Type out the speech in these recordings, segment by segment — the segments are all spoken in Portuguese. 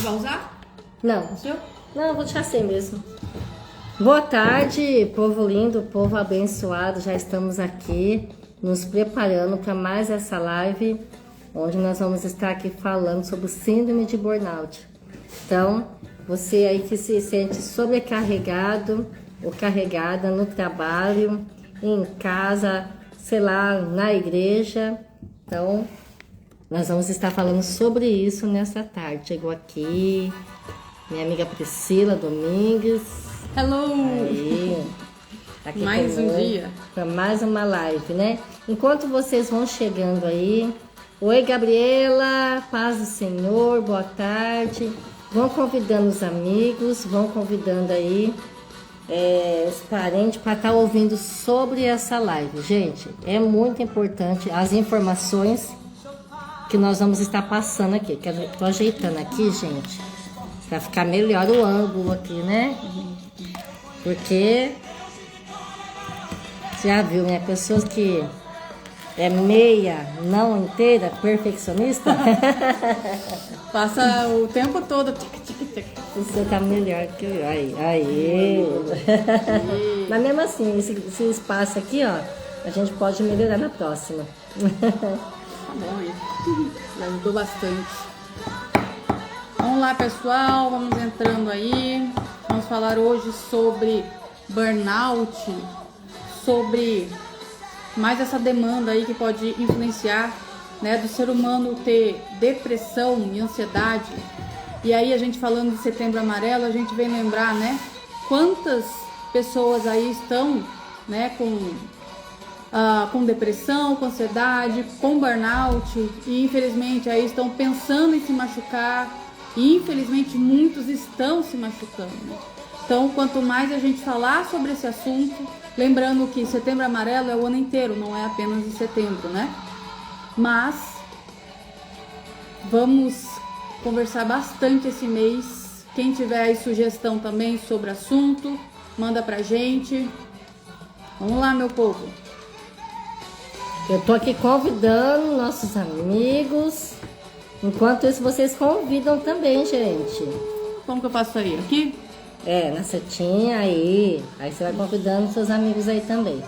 vai usar? Não. O seu? Não, eu vou deixar assim mesmo. Boa tarde, povo lindo, povo abençoado. Já estamos aqui nos preparando para mais essa live, onde nós vamos estar aqui falando sobre o síndrome de burnout. Então, você aí que se sente sobrecarregado ou carregada no trabalho, em casa, sei lá, na igreja. Então, nós vamos estar falando sobre isso nessa tarde. Chegou aqui minha amiga Priscila Domingues. Hello! Aí, tá aqui Mais um dia. para mais uma live, né? Enquanto vocês vão chegando aí, oi Gabriela, paz do Senhor, boa tarde. Vão convidando os amigos, vão convidando aí os parentes para estar ouvindo sobre essa live. Gente, é muito importante as informações que nós vamos estar passando aqui. Tô ajeitando aqui, gente, para ficar melhor o ângulo aqui, né? Porque já viu, né? Pessoas que é meia, não inteira, perfeccionista. Passa o tempo todo. Você tá melhor que eu. Aí. Mas mesmo assim, esse espaço aqui, ó, a gente pode melhorar na próxima. Tá bom aí. Me ajudou bastante. Vamos lá, pessoal. Vamos entrando aí. Vamos falar hoje sobre burnout, sobre mais essa demanda aí que pode influenciar, né, do ser humano ter depressão e ansiedade. E aí a gente falando de Setembro Amarelo, a gente vem lembrar, né, quantas pessoas aí estão, né, com depressão, com ansiedade, com burnout e infelizmente aí estão pensando em se machucar e infelizmente muitos estão se machucando. Então, quanto mais a gente falar sobre esse assunto, lembrando que Setembro Amarelo é o ano inteiro, não é apenas em setembro, né? Mas vamos conversar bastante esse mês. Quem tiver aí sugestão também sobre o assunto, manda pra gente. Vamos lá, meu povo. Eu tô aqui convidando nossos amigos. Enquanto isso, vocês convidam também, gente. Como que eu faço aí? Aqui? Na setinha aí. Aí você vai convidando seus amigos aí também.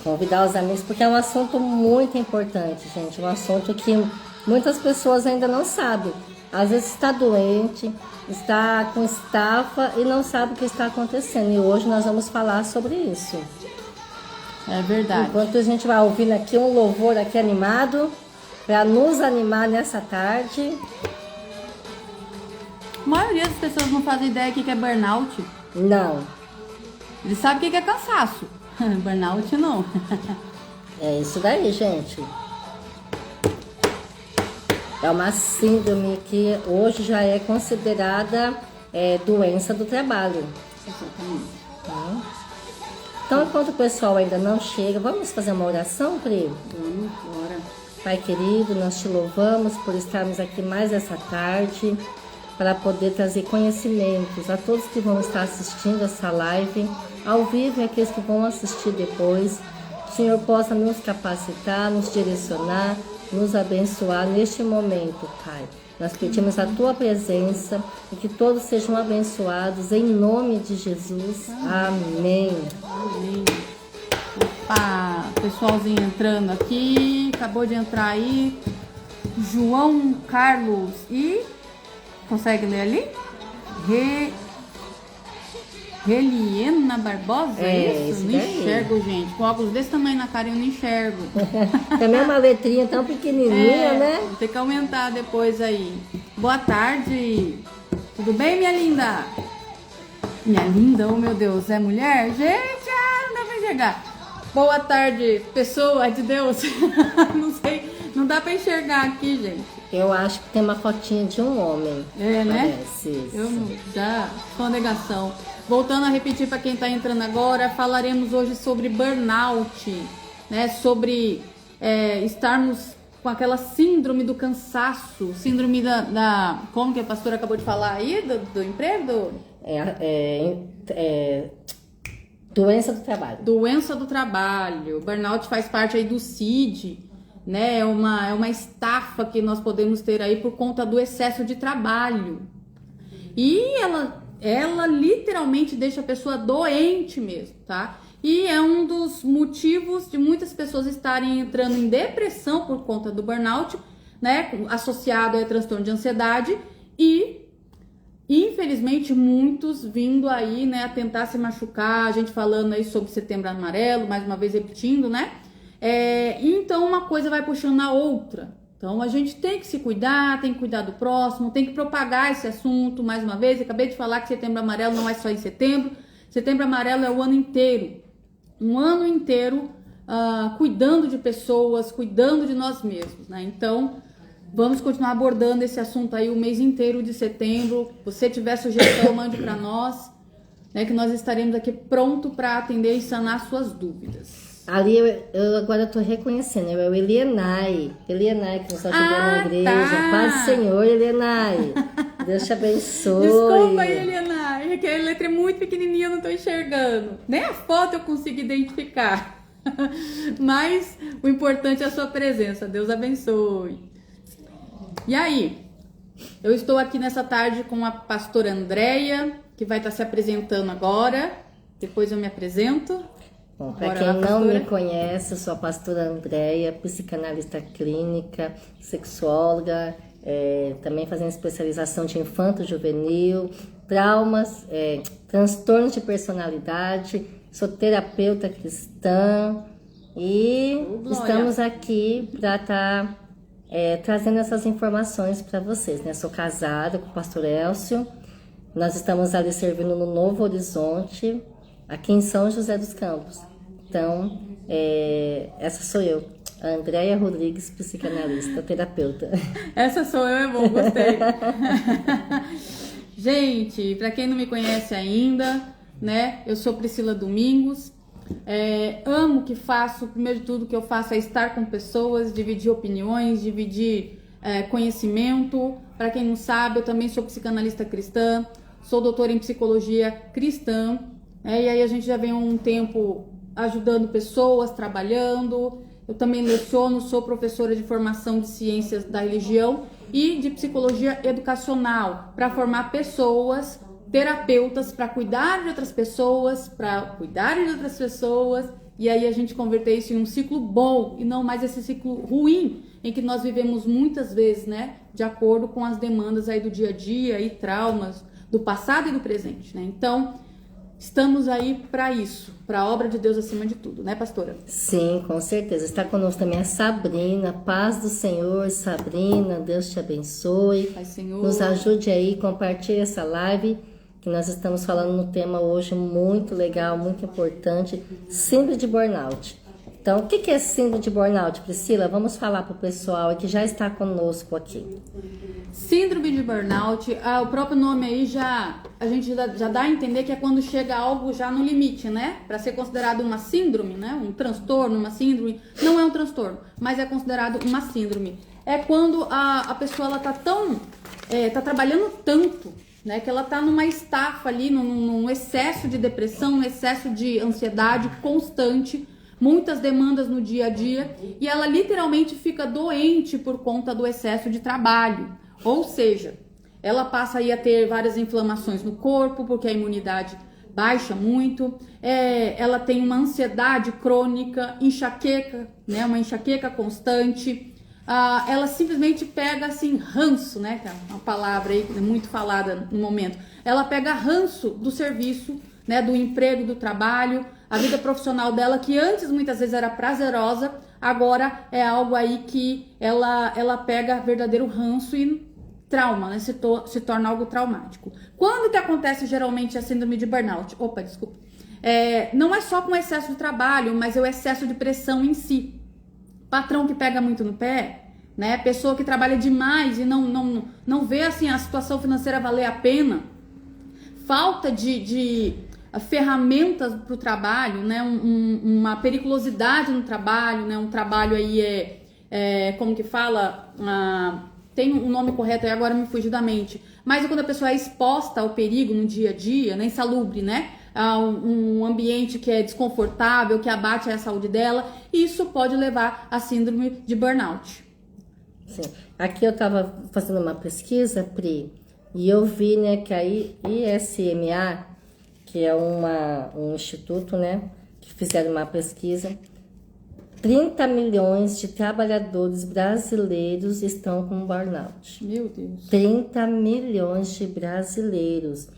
Convidar os amigos, porque é um assunto muito importante, gente. Um assunto que muitas pessoas ainda não sabem. Às vezes está doente, está com estafa e não sabe o que está acontecendo. E hoje nós vamos falar sobre isso. É verdade. Enquanto a gente vai ouvindo aqui um louvor aqui animado, para nos animar nessa tarde. A maioria das pessoas não fazem ideia do que é burnout. Não. Eles sabem o que é cansaço. Burnout não. É isso daí, gente. É uma síndrome que hoje já é considerada doença do trabalho. Exatamente. Então, enquanto o pessoal ainda não chega, vamos fazer uma oração, Pri? Vamos embora. Pai querido, nós te louvamos por estarmos aqui mais essa tarde, para poder trazer conhecimentos a todos que vão estar assistindo essa live, ao vivo e aqueles que vão assistir depois. Que o Senhor possa nos capacitar, nos direcionar, nos abençoar neste momento, Pai. Nós pedimos a Tua presença e que todos sejam abençoados em nome de Jesus. Amém. Amém. Opa, pessoalzinho entrando aqui, acabou de entrar aí, João Carlos e, consegue ler ali? Reliena Barbosa, isso? Não enxergo, gente, com óculos desse tamanho na cara eu não enxergo. Também uma letrinha tão pequenininha, né? Vou ter que aumentar depois aí. Boa tarde, tudo bem, minha linda? Minha linda, oh meu Deus, é mulher? Gente, não dá pra enxergar. Boa tarde, pessoa de Deus. Não sei, não dá pra enxergar aqui, gente. Eu acho que tem uma fotinha de um homem. É, né? Parece isso. Eu já sou uma negação. Voltando a repetir para quem tá entrando agora, falaremos hoje sobre burnout, né? Sobre estarmos com aquela síndrome do cansaço, síndrome da como que a pastora acabou de falar aí, do emprego? Doença do trabalho. Doença do trabalho. Burnout faz parte aí do CID, né? É uma estafa que nós podemos ter aí por conta do excesso de trabalho. E ela literalmente deixa a pessoa doente mesmo, tá? E é um dos motivos de muitas pessoas estarem entrando em depressão por conta do burnout, né? Associado a transtorno de ansiedade e, infelizmente, muitos vindo aí, né, a tentar se machucar, a gente falando aí sobre Setembro Amarelo, mais uma vez repetindo, né? Então uma coisa vai puxando a outra. Então a gente tem que se cuidar, tem que cuidar do próximo, tem que propagar esse assunto, mais uma vez. Eu acabei de falar que Setembro Amarelo não é só em setembro. Setembro Amarelo é o ano inteiro. Um ano inteiro cuidando de pessoas, cuidando de nós mesmos, né? Então, vamos continuar abordando esse assunto aí o mês inteiro de setembro. Se você tiver sugestão, mande para nós, né? Que nós estaremos aqui pronto para atender e sanar suas dúvidas. Ali eu agora estou reconhecendo, é o Elienay que nos ajudou na igreja. Tá. Paz do Senhor, Elienay. Deus te abençoe. Desculpa aí, Elienay, que a letra é muito pequenininha, eu não estou enxergando. Nem a foto eu consigo identificar. Mas o importante é a sua presença. Deus abençoe. E aí, eu estou aqui nessa tarde com a pastora Andréia, que vai estar se apresentando agora. Depois eu me apresento. Bom, para quem não me conhece, eu sou a pastora Andréia, psicanalista clínica, sexóloga, também fazendo especialização de infanto-juvenil, traumas, transtornos de personalidade, sou terapeuta cristã e estamos aqui para estar trazendo essas informações para vocês, né? Sou casada com o pastor Elcio, nós estamos ali servindo no Novo Horizonte, aqui em São José dos Campos. Então, essa sou eu, a Andréia Rodrigues, psicanalista, terapeuta. Essa sou eu, é bom, gostei. Gente, para quem não me conhece ainda, né, eu sou Priscila Domingos, amo o que faço, primeiro de tudo o que eu faço é estar com pessoas, dividir opiniões, dividir conhecimento. Para quem não sabe, eu também sou psicanalista cristã, sou doutora em psicologia cristã, e aí a gente já vem há um tempo ajudando pessoas, trabalhando. Eu também leciono, sou professora de formação de ciências da religião e de psicologia educacional, para formar pessoas, terapeutas, para cuidar de outras pessoas, e aí a gente converter isso em um ciclo bom e não mais esse ciclo ruim em que nós vivemos muitas vezes, né, de acordo com as demandas aí do dia a dia e traumas do passado e do presente, né? Então, estamos aí para isso, para a obra de Deus acima de tudo, né, pastora? Sim, com certeza. Está conosco também a Sabrina. Paz do Senhor, Sabrina. Deus te abençoe. Pai, Senhor. Nos ajude aí, compartilhe essa live, que nós estamos falando no tema hoje muito legal, muito importante, síndrome de burnout. Então, o que é síndrome de burnout, Priscila? Vamos falar para o pessoal que já está conosco aqui. Síndrome de burnout, o próprio nome aí a gente já dá a entender que é quando chega algo já no limite, né? Para ser considerado uma síndrome, né? Um transtorno, uma síndrome, não é um transtorno, mas é considerado uma síndrome. É quando a pessoa ela tá tá trabalhando tanto, né? Que ela tá numa estafa ali, num excesso de depressão, num excesso de ansiedade constante, muitas demandas no dia a dia, e ela literalmente fica doente por conta do excesso de trabalho. Ou seja, ela passa aí a ter várias inflamações no corpo, porque a imunidade baixa muito, ela tem uma ansiedade crônica, enxaqueca, né, uma enxaqueca constante, ela simplesmente pega assim ranço, né, que é uma palavra aí muito falada no momento, ela pega ranço do serviço, né, do emprego, do trabalho, a vida profissional dela, que antes muitas vezes era prazerosa, agora é algo aí que ela pega verdadeiro ranço e trauma, né? Se torna algo traumático. Quando que acontece geralmente a síndrome de burnout? Opa, desculpa. Não é só com excesso de trabalho, mas é o excesso de pressão em si. Patrão que pega muito no pé, né? Pessoa que trabalha demais e não vê assim a situação financeira valer a pena. Falta de ferramentas para o trabalho, né? Uma periculosidade no trabalho, né? Um trabalho aí como que fala? Tem um nome correto aí, agora me fugiu da mente. Mas é quando a pessoa é exposta ao perigo no dia a dia, né? Insalubre, né? um ambiente que é desconfortável, que abate a saúde dela, e isso pode levar à síndrome de burnout. Sim. Aqui eu estava fazendo uma pesquisa, Pri, e eu vi, né, que a ISMA, que é um instituto, né, que fizeram uma pesquisa, 30 milhões de trabalhadores brasileiros estão com burnout. Meu Deus. 30 milhões de brasileiros.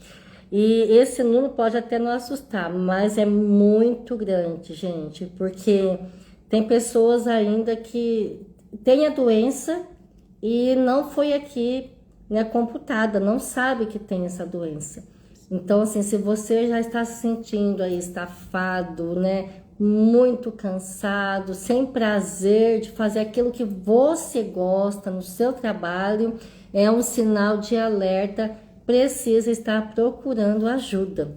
E esse número pode até não assustar, mas é muito grande, gente, porque tem pessoas ainda que têm a doença e não foi aqui, né, computada, não sabe que tem essa doença. Então, assim, se você já está se sentindo aí estafado, né, muito cansado, sem prazer de fazer aquilo que você gosta no seu trabalho, é um sinal de alerta, precisa estar procurando ajuda.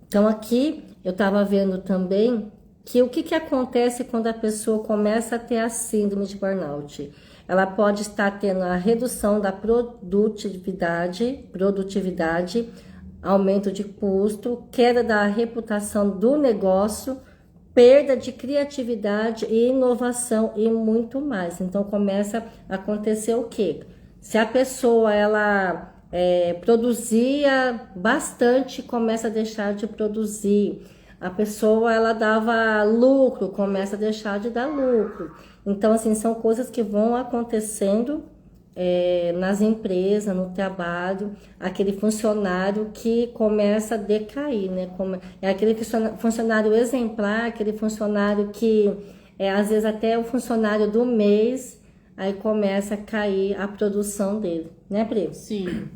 Então, aqui eu estava vendo também que o que acontece quando a pessoa começa a ter a síndrome de burnout. Ela pode estar tendo a redução da produtividade, aumento de custo, queda da reputação do negócio, perda de criatividade e inovação e muito mais. Então começa a acontecer o quê? Se a pessoa ela produzia bastante, começa a deixar de produzir. A pessoa ela dava lucro, começa a deixar de dar lucro. Então assim, são coisas que vão acontecendo nas empresas, no trabalho, aquele funcionário que começa a decair, né? É aquele funcionário exemplar, aquele funcionário que às vezes até o funcionário do mês, aí começa a cair a produção dele, né, Pri? Sim,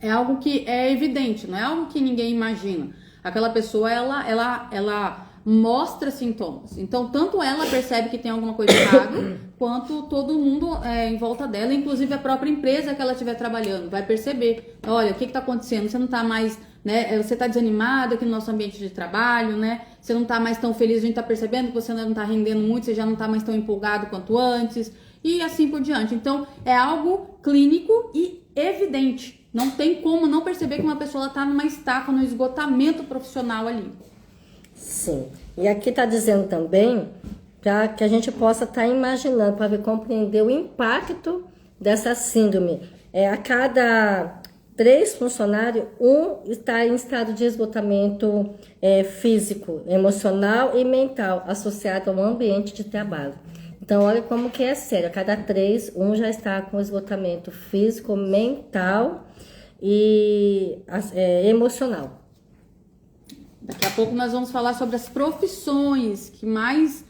é algo que é evidente, não é algo que ninguém imagina. Aquela pessoa, ela mostra sintomas. Então, tanto ela percebe que tem alguma coisa errada, quanto todo mundo em volta dela, inclusive a própria empresa que ela estiver trabalhando, vai perceber. Olha, o que está acontecendo? Você não está mais, né? Você está desanimado aqui no nosso ambiente de trabalho, né? Você não está mais tão feliz, a gente está percebendo que você não está rendendo muito, você já não está mais tão empolgado quanto antes, e assim por diante. Então, é algo clínico e evidente. Não tem como não perceber que uma pessoa está numa estafa, no esgotamento profissional ali. Sim, e aqui está dizendo também para que a gente possa estar imaginando, para compreender o impacto dessa síndrome. A cada 3 funcionários, 1 está em estado de esgotamento físico, emocional e mental associado ao ambiente de trabalho. Então, olha como que é sério. A cada 3, 1 já está com esgotamento físico, mental e emocional. Daqui a pouco nós vamos falar sobre as profissões que mais,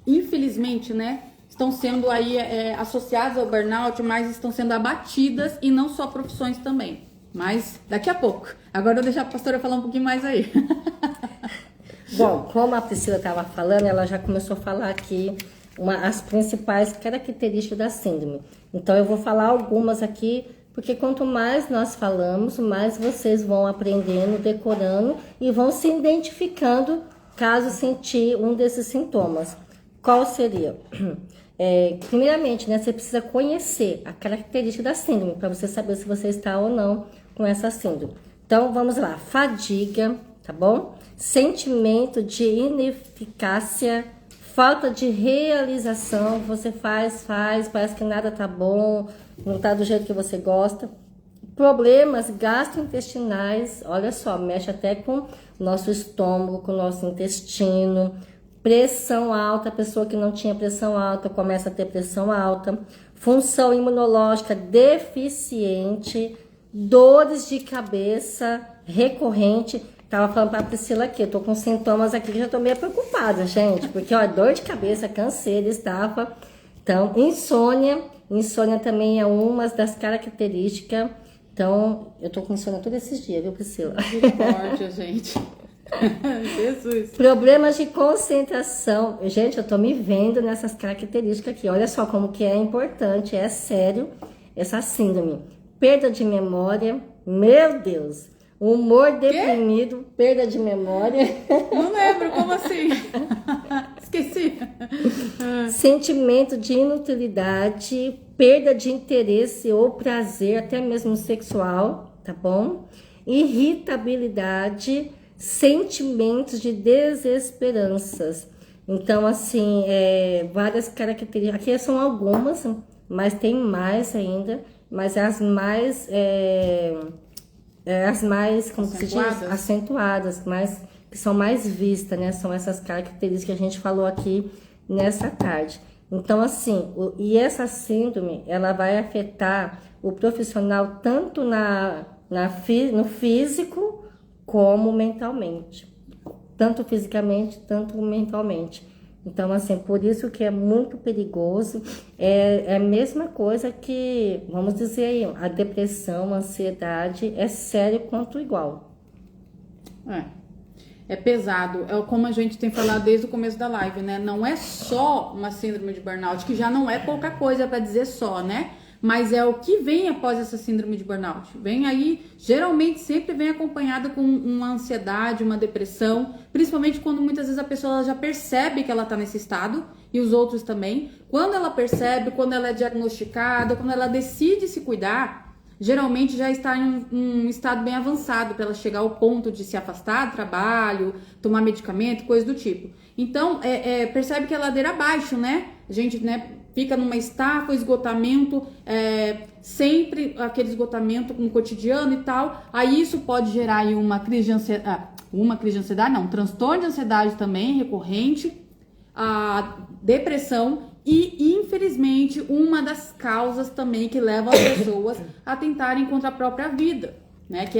infelizmente, né, estão sendo aí associadas ao burnout, mas estão sendo abatidas, e não só profissões também. Mas daqui a pouco. Agora eu vou deixar a pastora falar um pouquinho mais aí. Bom, como a Priscila estava falando, ela já começou a falar aqui as principais características da síndrome. Então eu vou falar algumas aqui, porque quanto mais nós falamos, mais vocês vão aprendendo, decorando e vão se identificando caso sentir um desses sintomas. Qual seria? Primeiramente, né, você precisa conhecer a característica da síndrome para você saber se você está ou não com essa síndrome. Então, vamos lá. Fadiga, tá bom? Sentimento de ineficácia, falta de realização, você faz, parece que nada tá bom, não tá do jeito que você gosta. Problemas gastrointestinais, olha só, mexe até com o nosso estômago, com o nosso intestino. Pressão alta, a pessoa que não tinha pressão alta começa a ter pressão alta. Função imunológica deficiente, dores de cabeça recorrente. Tava falando pra Priscila aqui, eu tô com sintomas aqui que já tô meio preocupada, gente. Porque, ó, dor de cabeça, canseira, estafa. Então, insônia também é uma das características. Então, eu tô com insônia todos esses dias, viu, Priscila? Misericórdia, gente. Jesus. Problemas de concentração. Gente, eu tô me vendo nessas características aqui. Olha só como que é importante, é sério, essa síndrome. Perda de memória, meu Deus. Humor deprimido, perda de memória. Não lembro, como assim? Esqueci. Sentimento de inutilidade, perda de interesse ou prazer, até mesmo sexual, tá bom? irritabilidade, sentimentos de desesperanças. Então, assim, várias características. Aqui são algumas, mas tem mais ainda. Mas as mais, como se diz? Acentuadas, que são mais vistas, né? São essas características que a gente falou aqui nessa tarde. Então, assim, e essa síndrome, ela vai afetar o profissional tanto no físico como mentalmente. Tanto fisicamente, tanto mentalmente. Então, assim, por isso que é muito perigoso. É a mesma coisa que, vamos dizer aí, a depressão, a ansiedade, é sério quanto igual. É pesado, é como a gente tem falado desde o começo da live, né? Não é só uma síndrome de burnout, que já não é pouca coisa para dizer só, né? Mas é o que vem após essa síndrome de burnout. Vem aí, geralmente sempre vem acompanhada com uma ansiedade, uma depressão, principalmente quando muitas vezes a pessoa já percebe que ela está nesse estado, e os outros também. Quando ela percebe, quando ela é diagnosticada, quando ela decide se cuidar, geralmente já está em um estado bem avançado para ela chegar ao ponto de se afastar do trabalho, tomar medicamento, coisa do tipo. Então, percebe que é ladeira abaixo, né? A gente, né, fica numa estafa, esgotamento, sempre aquele esgotamento no cotidiano e tal. Aí isso pode gerar aí uma crise de ansiedade, um transtorno de ansiedade também recorrente, a depressão. E, infelizmente, uma das causas também que leva as pessoas a tentarem contra a própria vida, né? Que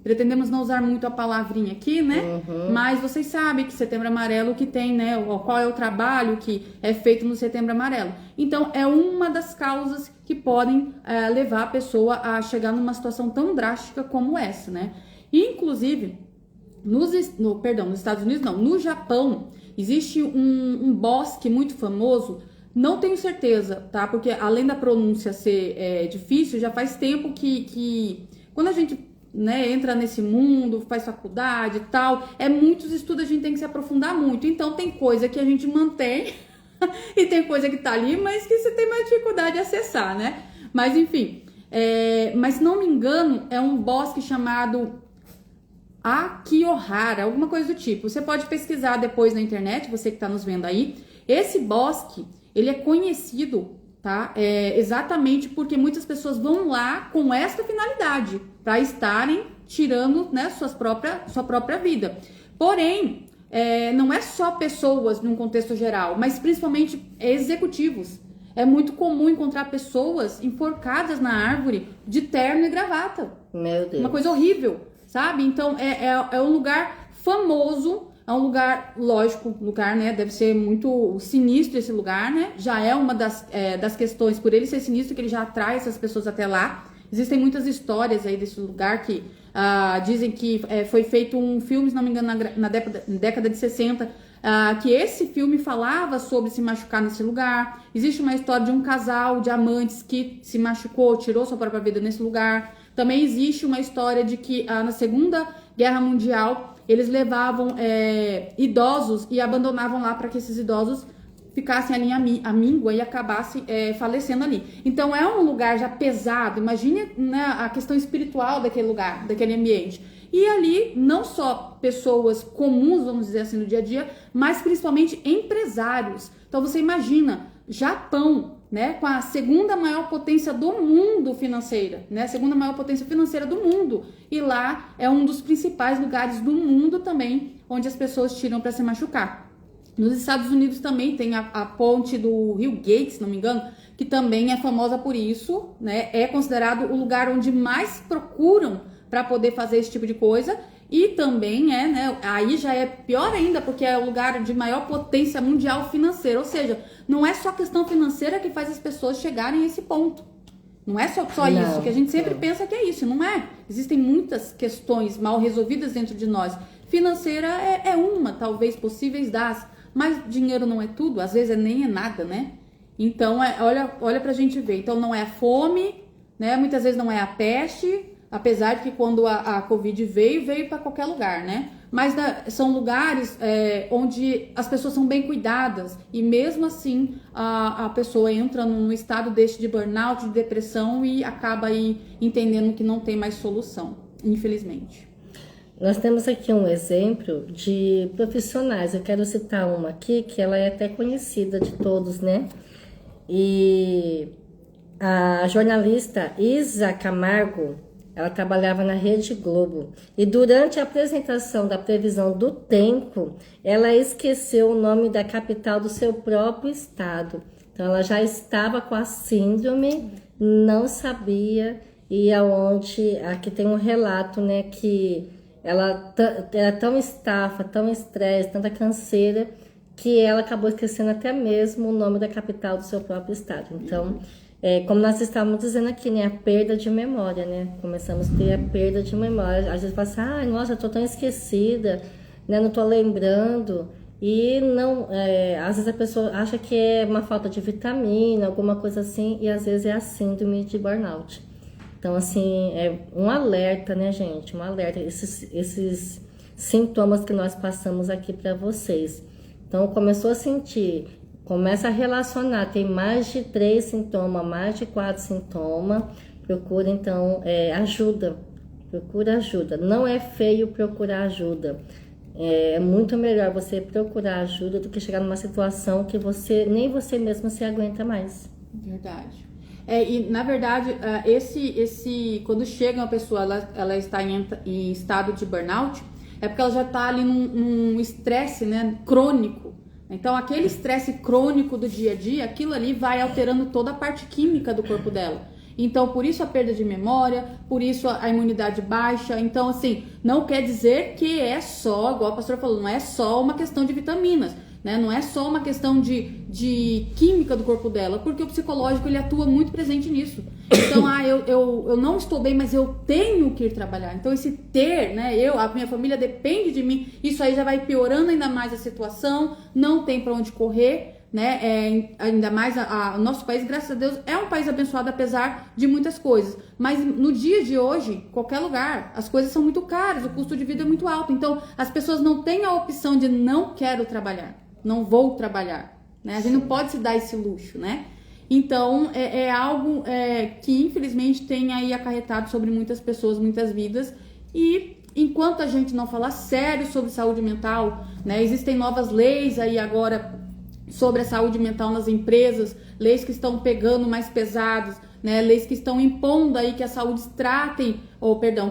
pretendemos não usar muito a palavrinha aqui, né? Mas vocês sabem que Setembro Amarelo que tem, né? Qual é o trabalho que é feito no Setembro Amarelo. Então, é uma das causas que podem levar a pessoa a chegar numa situação tão drástica como essa, né? E, inclusive, nos Estados Unidos, não, no Japão, existe um bosque muito famoso, não tenho certeza, tá? Porque além da pronúncia ser difícil, já faz tempo que quando a gente, né, entra nesse mundo, faz faculdade e tal, muitos estudos, a gente tem que se aprofundar muito. Então tem coisa que a gente mantém e tem coisa que tá ali, mas que você tem mais dificuldade de acessar, né? Mas enfim, mas se não me engano, é um bosque chamado Akiyohara, alguma coisa do tipo. Você pode pesquisar depois na internet, você que está nos vendo aí. Esse bosque, ele é conhecido, tá? Exatamente porque muitas pessoas vão lá com essa finalidade, para estarem tirando, né, sua própria vida. Porém, não é só pessoas num contexto geral, mas principalmente executivos. É muito comum encontrar pessoas enforcadas na árvore de terno e gravata. Meu Deus. Uma coisa horrível. Sabe? Então, é um lugar famoso, é um lugar, lógico, né? Deve ser muito sinistro esse lugar, né? Já é uma das questões, por ele ser sinistro, que ele já atrai essas pessoas até lá. Existem muitas histórias aí desse lugar que dizem que foi feito um filme, se não me engano, na década de 60, que esse filme falava sobre se machucar nesse lugar. Existe uma história de um casal de amantes que se machucou, tirou sua própria vida nesse lugar. Também existe uma história de que na Segunda Guerra Mundial eles levavam idosos e abandonavam lá para que esses idosos ficassem ali à míngua e acabassem falecendo ali. Então é um lugar já pesado. Imagine, né, a questão espiritual daquele lugar, daquele ambiente. E ali não só pessoas comuns, vamos dizer assim, no dia a dia, mas principalmente empresários. Então você imagina, Japão, né, com a segunda maior potência do mundo financeira, né, a segunda maior potência financeira do mundo, e lá é um dos principais lugares do mundo também, onde as pessoas tiram para se machucar. Nos Estados Unidos também tem a ponte do Rio Gates, se não me engano, que também é famosa por isso, né, é considerado o lugar onde mais procuram para poder fazer esse tipo de coisa. E também né, aí já é pior ainda, porque é o lugar de maior potência mundial financeira. Ou seja, não é só questão financeira que faz as pessoas chegarem a esse ponto. Não é só isso, que a gente sempre pensa que é isso, não é? Existem muitas questões mal resolvidas dentro de nós. Financeira é uma, talvez, possíveis das, mas dinheiro não é tudo, às vezes nem é nada, né? Então, olha pra gente ver. Então, não é a fome, né? Muitas vezes não é a peste, apesar de que quando a Covid veio para qualquer lugar, né? mas são lugares onde as pessoas são bem cuidadas e mesmo assim a pessoa entra num estado deste de burnout, de depressão e acaba aí entendendo que não tem mais solução, infelizmente. Nós temos aqui um exemplo de profissionais. Eu quero citar uma aqui que ela é até conhecida de todos, né? E a jornalista Isa Camargo, ela trabalhava na Rede Globo. E durante a apresentação da previsão do tempo, ela esqueceu o nome da capital do seu próprio estado. Então, ela já estava com a síndrome, não sabia. E aonde aqui tem um relato, né, que ela era tão estafa, tão estresse, tanta canseira, que ela acabou esquecendo até mesmo o nome da capital do seu próprio estado. Então, como nós estávamos dizendo aqui, né, a perda de memória, né? Começamos a ter a perda de memória. Às vezes fala assim, nossa, eu tô tão esquecida, né, não tô lembrando. E não, às vezes a pessoa acha que é uma falta de vitamina, alguma coisa assim, e às vezes é a síndrome de burnout. Então, assim, é um alerta, né, gente? Um alerta, esses sintomas que nós passamos aqui para vocês. Então, começou a sentir, começa a relacionar, tem mais de 3 sintomas, mais de 4 sintomas, procura, então, ajuda. Procura ajuda. Não é feio procurar ajuda. É muito melhor você procurar ajuda do que chegar numa situação que nem você mesmo se aguenta mais. Verdade. E na verdade, quando chega uma pessoa, ela está em estado de burnout, é porque ela já está ali num estresse, né, crônico. Então, aquele estresse crônico do dia a dia, aquilo ali vai alterando toda a parte química do corpo dela. Então, por isso a perda de memória, por isso a imunidade baixa. Então, assim, não quer dizer que é só, igual a pastora falou, não é só uma questão de vitaminas. Né? Não é só uma questão de química do corpo dela, porque o psicológico ele atua muito presente nisso. Então, eu não estou bem, mas eu tenho que ir trabalhar. Então, esse ter, né? A minha família depende de mim, isso aí já vai piorando ainda mais a situação, não tem para onde correr, né? Ainda mais o nosso país, graças a Deus, é um país abençoado, apesar de muitas coisas. Mas no dia de hoje, qualquer lugar, as coisas são muito caras, o custo de vida é muito alto. Então, as pessoas não têm a opção de não quero trabalhar. Não vou trabalhar, né? A gente não pode se dar esse luxo, né? Então, é algo que infelizmente tem aí acarretado sobre muitas pessoas, muitas vidas. E enquanto a gente não falar sério sobre saúde mental, né? Existem novas leis aí agora sobre a saúde mental nas empresas, leis que estão pegando mais pesados, né? Leis que estão impondo aí que a saúde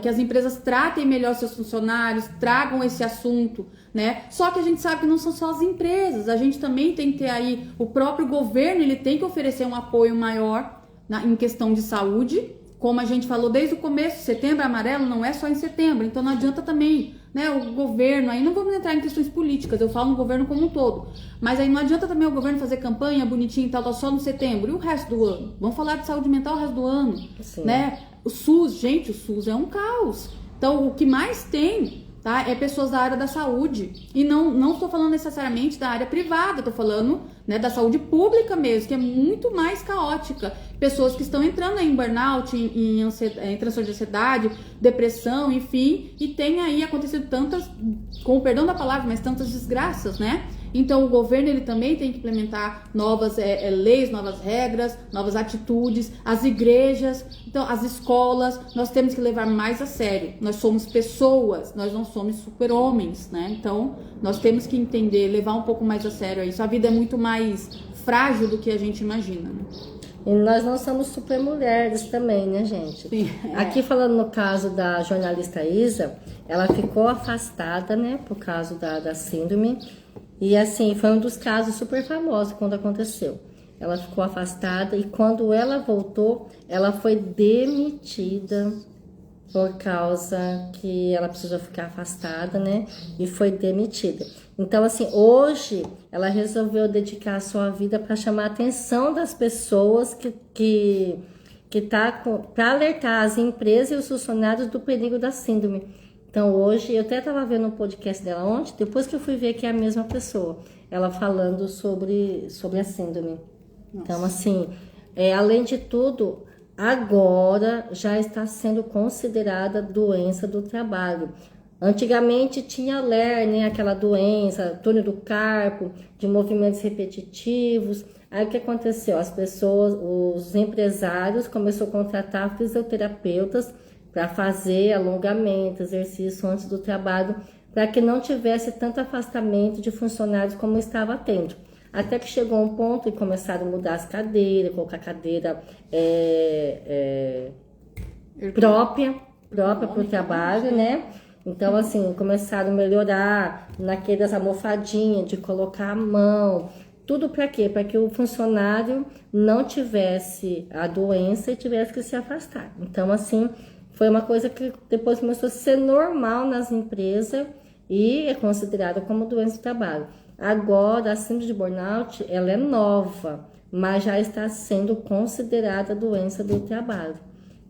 que as empresas tratem melhor seus funcionários, tragam esse assunto, né? Só que a gente sabe que não são só as empresas, a gente também tem que ter aí, o próprio governo, ele tem que oferecer um apoio maior em questão de saúde, como a gente falou desde o começo, Setembro Amarelo não é só em setembro, então não adianta também, né, o governo, aí não vamos entrar em questões políticas, eu falo no governo como um todo, mas aí não adianta também o governo fazer campanha bonitinha e tal, só no setembro, e o resto do ano? Vamos falar de saúde mental o resto do ano, Sim. Né? O SUS é um caos, então o que mais tem, tá, é pessoas da área da saúde, e não estou falando necessariamente da área privada, estou falando, né, da saúde pública mesmo, que é muito mais caótica, pessoas que estão entrando em burnout, em transtorno de ansiedade, depressão, enfim, e tem aí acontecido tantas, com o perdão da palavra, mas tantas desgraças, né? Então o governo ele também tem que implementar novas leis, novas regras, novas atitudes, as igrejas, então as escolas, nós temos que levar mais a sério. Nós somos pessoas, nós não somos super-homens, né? Então nós temos que entender, levar um pouco mais a sério isso. A vida é muito mais frágil do que a gente imagina, né? E nós não somos super mulheres também, né, gente? Sim, Aqui falando no caso da jornalista Isa, ela ficou afastada, né, por causa da síndrome. E assim, foi um dos casos super famosos quando aconteceu. Ela ficou afastada e quando ela voltou, ela foi demitida por causa que ela precisou ficar afastada, né? E foi demitida. Então, assim, hoje ela resolveu dedicar a sua vida para chamar a atenção das pessoas para alertar as empresas e os funcionários do perigo da síndrome. Então, hoje, eu até estava vendo um podcast dela ontem, depois que eu fui ver que é a mesma pessoa, ela falando sobre a síndrome. Nossa. Então, assim, além de tudo, agora já está sendo considerada doença do trabalho. Antigamente tinha LER, né, aquela doença, túnel do carpo, de movimentos repetitivos. Aí o que aconteceu? As pessoas, os empresários começaram a contratar fisioterapeutas para fazer alongamento, exercício antes do trabalho, para que não tivesse tanto afastamento de funcionários como estava tendo. Até que chegou um ponto e começaram a mudar as cadeiras, colocar cadeira própria para o trabalho, né? Então, assim, começaram a melhorar naquelas almofadinhas de colocar a mão. Tudo para quê? Para que o funcionário não tivesse a doença e tivesse que se afastar. Então, assim, foi uma coisa que depois começou a ser normal nas empresas e é considerada como doença do trabalho. Agora, a síndrome de burnout, ela é nova, mas já está sendo considerada doença do trabalho.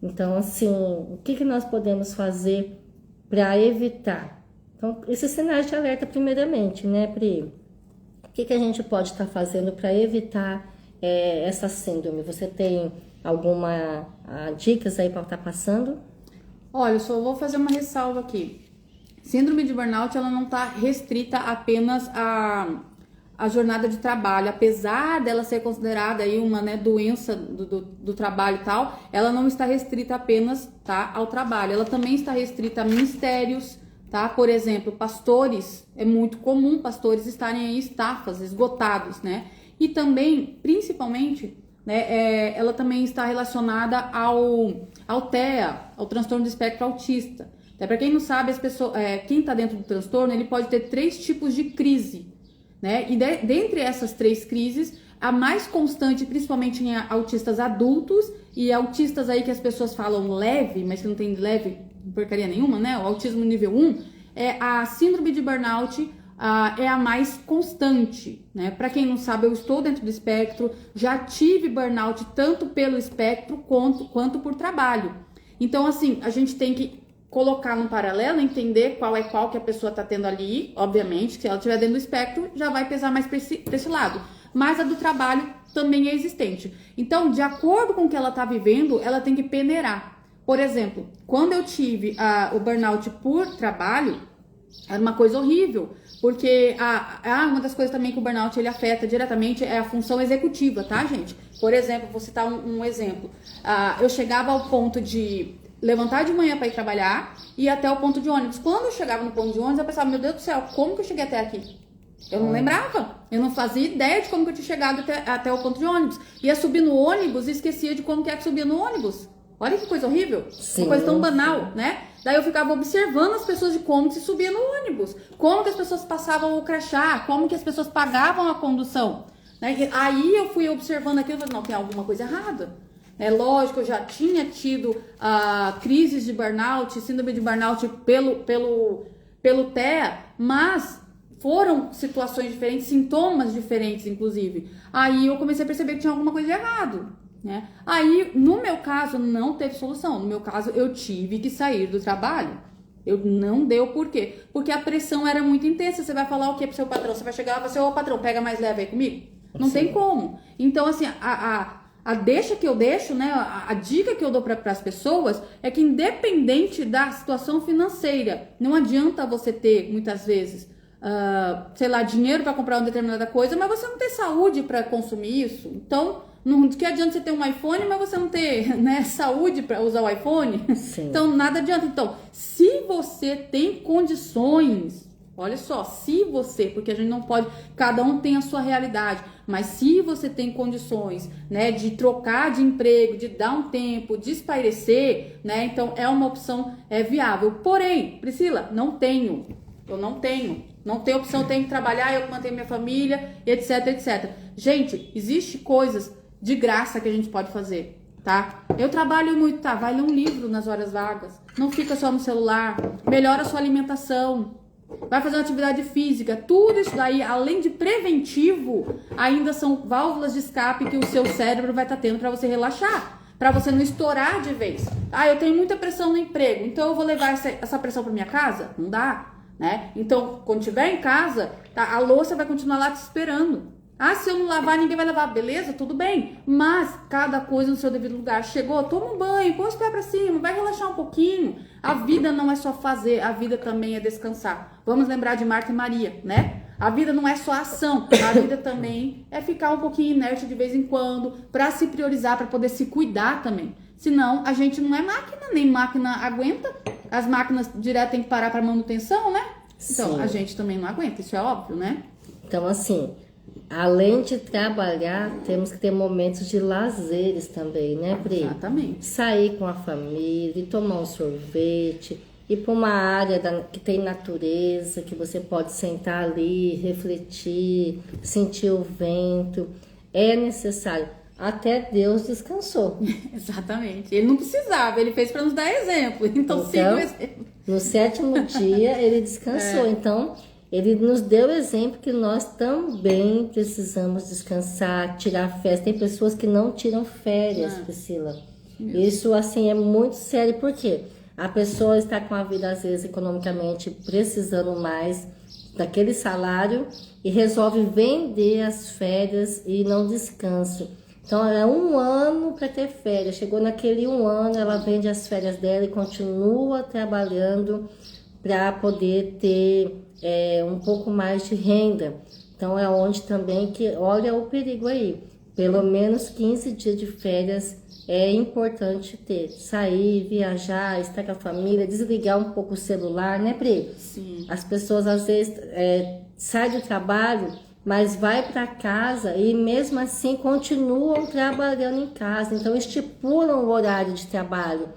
Então, assim, o que nós podemos fazer para evitar? Então, esses sinais de alerta primeiramente, né, Pri? O que a gente pode estar fazendo para evitar essa síndrome? Você tem alguma dicas aí para estar passando? Olha, eu só vou fazer uma ressalva aqui. Síndrome de burnout, ela não está restrita apenas à jornada de trabalho. Apesar dela ser considerada aí uma, né, doença do trabalho e tal, ela não está restrita apenas, tá, ao trabalho. Ela também está restrita a ministérios, tá? Por exemplo, pastores, é muito comum pastores estarem aí estafas, esgotados, né? E também, principalmente, né, ela também está relacionada ao TEA, ao transtorno do espectro autista. Para quem não sabe, as pessoas, quem está dentro do transtorno, ele pode ter 3 tipos de crise, né? E dentre essas 3 crises, a mais constante, principalmente em autistas adultos e autistas aí que as pessoas falam leve, mas que não tem leve porcaria nenhuma, né? O autismo nível 1, a síndrome de burnout é a mais constante, né? Para quem não sabe, eu estou dentro do espectro, já tive burnout tanto pelo espectro quanto por trabalho. Então, assim, a gente tem que colocar no paralelo, entender qual que a pessoa está tendo ali. Obviamente, se ela estiver dentro do espectro, já vai pesar mais para esse lado. Mas a do trabalho também é existente. Então, de acordo com o que ela está vivendo, ela tem que peneirar. Por exemplo, quando eu tive o burnout por trabalho, era uma coisa horrível. Porque uma das coisas também que o burnout ele afeta diretamente é a função executiva, tá, gente? Por exemplo, vou citar um exemplo. Eu chegava ao ponto de levantar de manhã para ir trabalhar e ir até o ponto de ônibus. Quando eu chegava no ponto de ônibus, eu pensava, meu Deus do céu, como que eu cheguei até aqui? Eu não lembrava, eu não fazia ideia de como que eu tinha chegado até o ponto de ônibus. Ia subir no ônibus e esquecia de como que é que subia no ônibus. Olha que coisa horrível, Sim, uma coisa tão banal, né? Daí eu ficava observando as pessoas de como que se subia no ônibus, como que as pessoas passavam o crachá, como que as pessoas pagavam a condução. Né? Aí eu fui observando aquilo e falei, não, tem alguma coisa errada. É lógico, eu já tinha tido crises de burnout, síndrome de burnout pelo TEA, mas foram situações diferentes, sintomas diferentes, inclusive. Aí eu comecei a perceber que tinha alguma coisa de errado, né? Aí, no meu caso, não teve solução. No meu caso, eu tive que sair do trabalho. Eu não deu por quê? Porque a pressão era muito intensa. Você vai falar o quê pro seu patrão? Você vai chegar lá e falar, ô patrão, pega mais leve aí comigo? Não tem como. Então, assim, a deixa que eu deixo, né, a dica que eu dou para as pessoas é que independente da situação financeira, não adianta você ter, muitas vezes, sei lá, dinheiro para comprar uma determinada coisa, mas você não ter saúde para consumir isso. Então, não que adianta você ter um iPhone, mas você não ter, né, saúde para usar o iPhone. Sim. Então, nada adianta. Então, se você tem condições, olha só, se você, porque a gente não pode, cada um tem a sua realidade, mas se você tem condições, né, de trocar de emprego, de dar um tempo, de espairecer, né, então é uma opção viável. Porém, Priscila, eu não tenho opção, eu tenho que trabalhar, eu mantenho minha família, etc, etc. Gente, existe coisas de graça que a gente pode fazer, tá? Eu trabalho muito, tá? Vai ler um livro nas horas vagas, não fica só no celular, melhora a sua alimentação, vai fazer uma atividade física, tudo isso daí, além de preventivo, ainda são válvulas de escape que o seu cérebro vai estar tendo para você relaxar, para você não estourar de vez. Eu tenho muita pressão no emprego, então eu vou levar essa pressão para minha casa? Não dá, né? Então, quando estiver em casa, tá, a louça vai continuar lá te esperando. Ah, se eu não lavar, ninguém vai lavar. Beleza, tudo bem. Mas cada coisa no seu devido lugar. Chegou, toma um banho, põe os pés pra cima, vai relaxar um pouquinho. A vida não é só fazer, a vida também é descansar. Vamos lembrar de Marta e Maria, né? A vida não é só ação, a vida também é ficar um pouquinho inerte de vez em quando, pra se priorizar, pra poder se cuidar também. Senão, a gente não é máquina, nem máquina aguenta. As máquinas direto tem que parar pra manutenção, né? Então, Sim. a gente também não aguenta, isso é óbvio, né? Então, assim, além de trabalhar, temos que ter momentos de lazeres também, né, Pri? Exatamente. Sair com a família, ir tomar um sorvete, ir para uma área que tem natureza, que você pode sentar ali, refletir, sentir o vento. É necessário. Até Deus descansou. Exatamente. Ele não precisava, ele fez para nos dar exemplo. Então, siga o exemplo. No 7º dia, ele descansou. Então, ele nos deu exemplo que nós também precisamos descansar, tirar férias. Tem pessoas que não tiram férias, Priscila. Isso, assim, é muito sério. Por quê? A pessoa está com a vida, às vezes, economicamente precisando mais daquele salário e resolve vender as férias e não descansa. Então, é 1 ano para ter férias. Chegou naquele 1 ano, ela vende as férias dela e continua trabalhando para poder ter um pouco mais de renda. Então, é onde também que, olha o perigo aí. Pelo menos 15 dias de férias é importante ter. Sair, viajar, estar com a família, desligar um pouco o celular, né, Pri? Sim. As pessoas, às vezes, saem do trabalho, mas vai para casa e mesmo assim continuam trabalhando em casa. Então estipulam o horário de trabalho.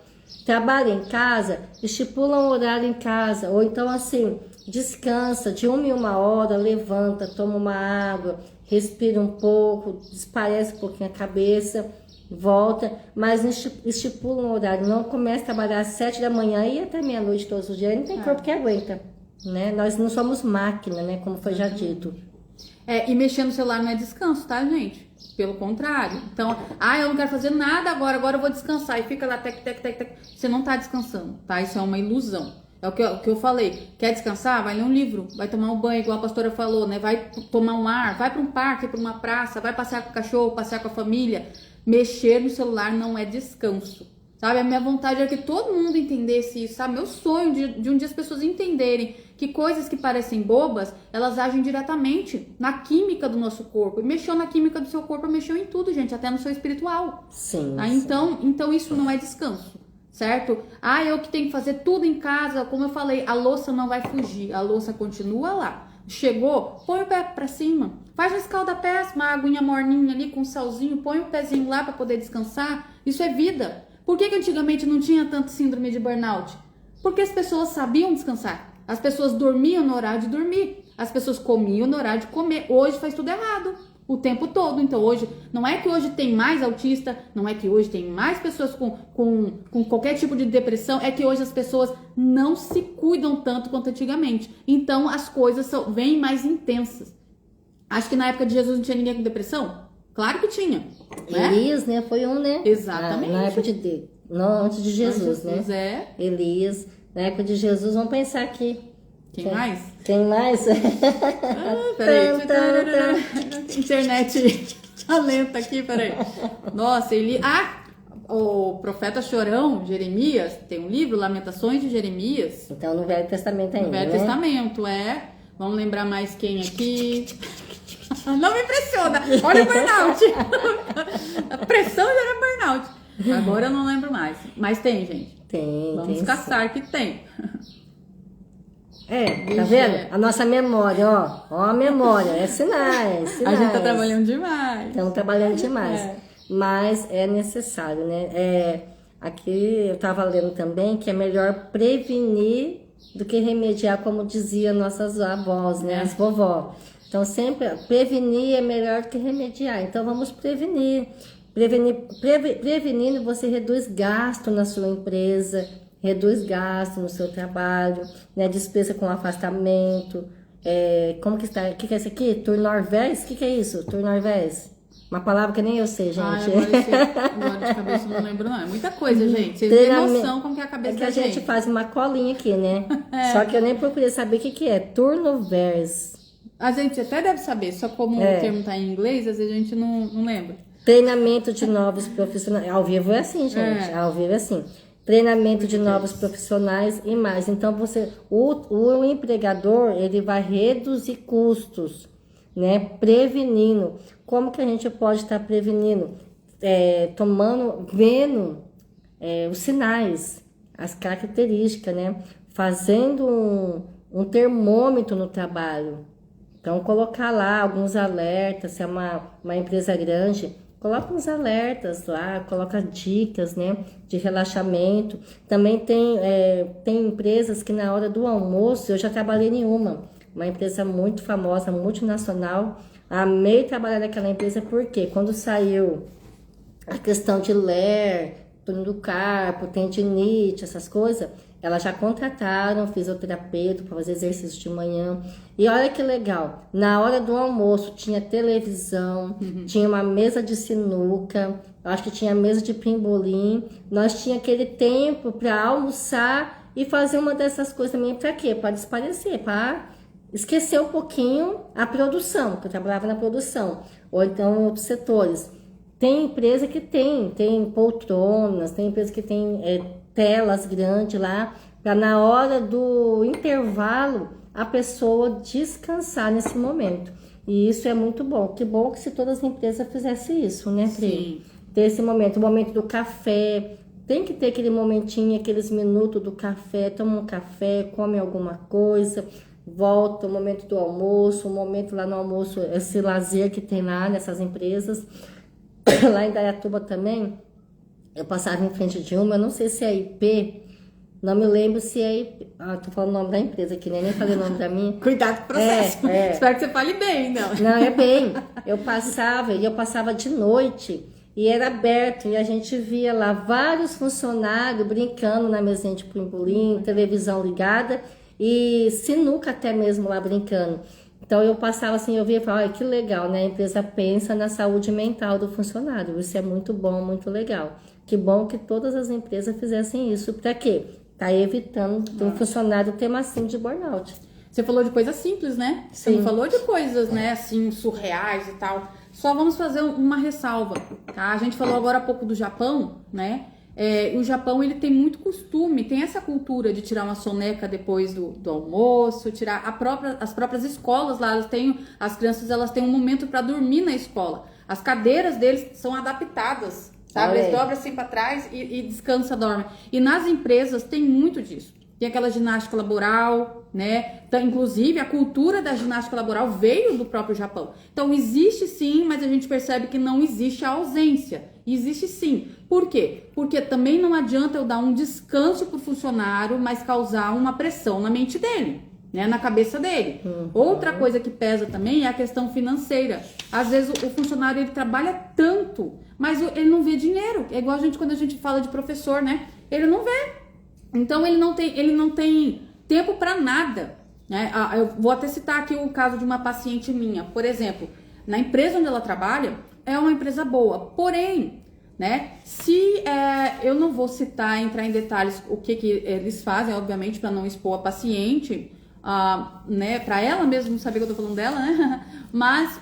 Trabalha em casa, estipulam o horário em casa. Ou então assim, descansa de 1 em 1 hora, levanta, toma uma água, respira um pouco, desparece um pouquinho a cabeça, volta, mas estipula um horário. Não começa a trabalhar às 7 da manhã e até meia-noite todos os dias. Não tem corpo que aguenta, né? Nós não somos máquina, né? Como foi já dito. E mexer no celular não é descanso, tá, gente? Pelo contrário. Então, eu não quero fazer nada agora eu vou descansar. E fica lá, tec. Você não tá descansando, tá? Isso é uma ilusão. É o que eu falei. Quer descansar? Vai ler um livro, vai tomar um banho, igual a pastora falou, né? Vai tomar um ar, vai para um parque, para uma praça, vai passear com o cachorro, passear com a família. Mexer no celular não é descanso. Sabe, a minha vontade é que todo mundo entendesse isso, sabe? Meu sonho de um dia as pessoas entenderem que coisas que parecem bobas, elas agem diretamente na química do nosso corpo. E mexeu na química do seu corpo, mexeu em tudo, gente, até no seu espiritual. Sim. Tá? Então isso não é descanso, certo? Eu que tenho que fazer tudo em casa, como eu falei, a louça não vai fugir, a louça continua lá. Chegou, põe o pé pra cima, faz um escalda-pés, uma aguinha morninha ali com um salzinho, põe o pezinho lá pra poder descansar. Isso é vida. Por que antigamente não tinha tanto síndrome de burnout? Porque as pessoas sabiam descansar. As pessoas dormiam no horário de dormir. As pessoas comiam no horário de comer. Hoje faz tudo errado. O tempo todo. Então hoje, não é que hoje tem mais autista, não é que hoje tem mais pessoas com qualquer tipo de depressão, é que hoje as pessoas não se cuidam tanto quanto antigamente. Então as coisas vêm mais intensas. Acho que na época de Jesus não tinha ninguém com depressão? Claro que tinha. Né? Elias, né? Foi um, né? Exatamente. Na época de... Não, antes de Jesus, né? Elias. Na época de Jesus, vamos pensar aqui. Quem mais? Quem mais? Peraí. Internet lenta aqui, peraí. Nossa, o profeta chorão, Jeremias, tem um livro, Lamentações de Jeremias. Então, no Velho Testamento ainda, No Velho Testamento, Vamos lembrar mais quem aqui. Não me impressiona. Olha o burnout. A pressão gera burnout. Agora eu não lembro mais. Mas tem, gente. Tem. Vamos caçar que tem. Tá vendo? A nossa memória, ó a memória, é sinais. A gente tá trabalhando demais. Estamos trabalhando demais. Mas é necessário, né? Aqui eu tava lendo também que é melhor prevenir do que remediar, como diziam nossas avós, né? As vovó. Então, sempre prevenir é melhor do que remediar. Então, vamos prevenir. Prevenindo, você reduz gasto na sua empresa, reduz gasto no seu trabalho, né? Despesa com afastamento. Como que está? O que é isso aqui? Turnorvés? O que é isso? Turnorvés? Uma palavra que nem eu sei, gente. Agora de cabeça eu não lembro, não. É muita coisa, gente. Vocês têm noção como que é a cabeça da gente. É que a gente faz uma colinha aqui, né? Só que eu nem procurei saber o que é. Turnovers. A gente até deve saber, só como o termo tá em inglês, às vezes a gente não lembra. Treinamento de novos profissionais. Ao vivo é assim, gente. Ao vivo é assim. Treinamento de novos profissionais e mais. Então, o empregador, ele vai reduzir custos, né? Prevenindo. Como que a gente pode estar prevenindo? Vendo os sinais, as características, né? Fazendo um termômetro no trabalho. Então, colocar lá alguns alertas, se é uma empresa grande, coloca uns alertas lá, coloca dicas, né, de relaxamento. Também tem empresas que na hora do almoço, eu já trabalhei em uma empresa muito famosa, multinacional. Amei trabalhar naquela empresa porque quando saiu a questão de LER, túnel do carpo, tendinite, essas coisas, elas já contrataram fisioterapeuta para fazer exercício de manhã. E olha que legal, na hora do almoço tinha televisão, tinha uma mesa de sinuca, acho que tinha mesa de pimbolim. Nós tinha aquele tempo para almoçar e fazer uma dessas coisas também. Para quê? Para desaparecer, para esquecer um pouquinho a produção, que eu trabalhava na produção, ou então em outros setores. Tem empresa que tem poltronas, tem empresa que tem telas grandes lá, para na hora do intervalo a pessoa descansar nesse momento. E isso é muito bom. Que bom que se todas as empresas fizessem isso, né, Pri? Sim. Ter esse momento, o momento do café. Tem que ter aquele momentinho, aqueles minutos do café, toma um café, come alguma coisa, volta, o momento do almoço, o momento lá no almoço, esse lazer que tem lá nessas empresas. Lá em Dayatuba também, eu passava em frente de uma, eu não sei se é IP, não me lembro se é IP. Tô falando o nome da empresa aqui, nem falei o nome da minha. Cuidado com o processo. Espero que você fale bem, não. Não, é bem. Eu passava de noite e era aberto, e a gente via lá vários funcionários brincando na mesinha de pimbolim, televisão ligada e sinuca até mesmo lá brincando. Então, eu passava assim, eu via e falava, olha, que legal, né? A empresa pensa na saúde mental do funcionário. Isso é muito bom, muito legal. Que bom que todas as empresas fizessem isso. Para quê? Tá evitando do funcionário ter uma síndrome de burnout. Você falou de coisas simples, né? Você não falou de coisas, né, assim, surreais e tal. Só vamos fazer uma ressalva, tá? A gente falou agora há pouco do Japão, né? O Japão, ele tem muito costume, tem essa cultura de tirar uma soneca depois do almoço, tirar as próprias escolas lá, as crianças elas têm um momento para dormir na escola. As cadeiras deles são adaptadas, sabe? Eles dobram assim para trás e descansa, dorme. E nas empresas tem muito disso. Tem aquela ginástica laboral, né? Então, inclusive, a cultura da ginástica laboral veio do próprio Japão. Então, existe sim, mas a gente percebe que não existe a ausência. Existe sim. Por quê? Porque também não adianta eu dar um descanso para o funcionário, mas causar uma pressão na mente dele, né? Na cabeça dele. Outra coisa que pesa também é a questão financeira. Às vezes, o funcionário ele trabalha tanto, mas ele não vê dinheiro. É igual quando a gente fala de professor, né? Ele não vê. Então, ele não tem tempo para nada, né? Eu vou até citar aqui o caso de uma paciente minha. Por exemplo, na empresa onde ela trabalha, é uma empresa boa. Porém, né? Eu não vou entrar em detalhes o que eles fazem, obviamente, para não expor a paciente, né? Para ela mesmo saber que eu tô falando dela, né? Mas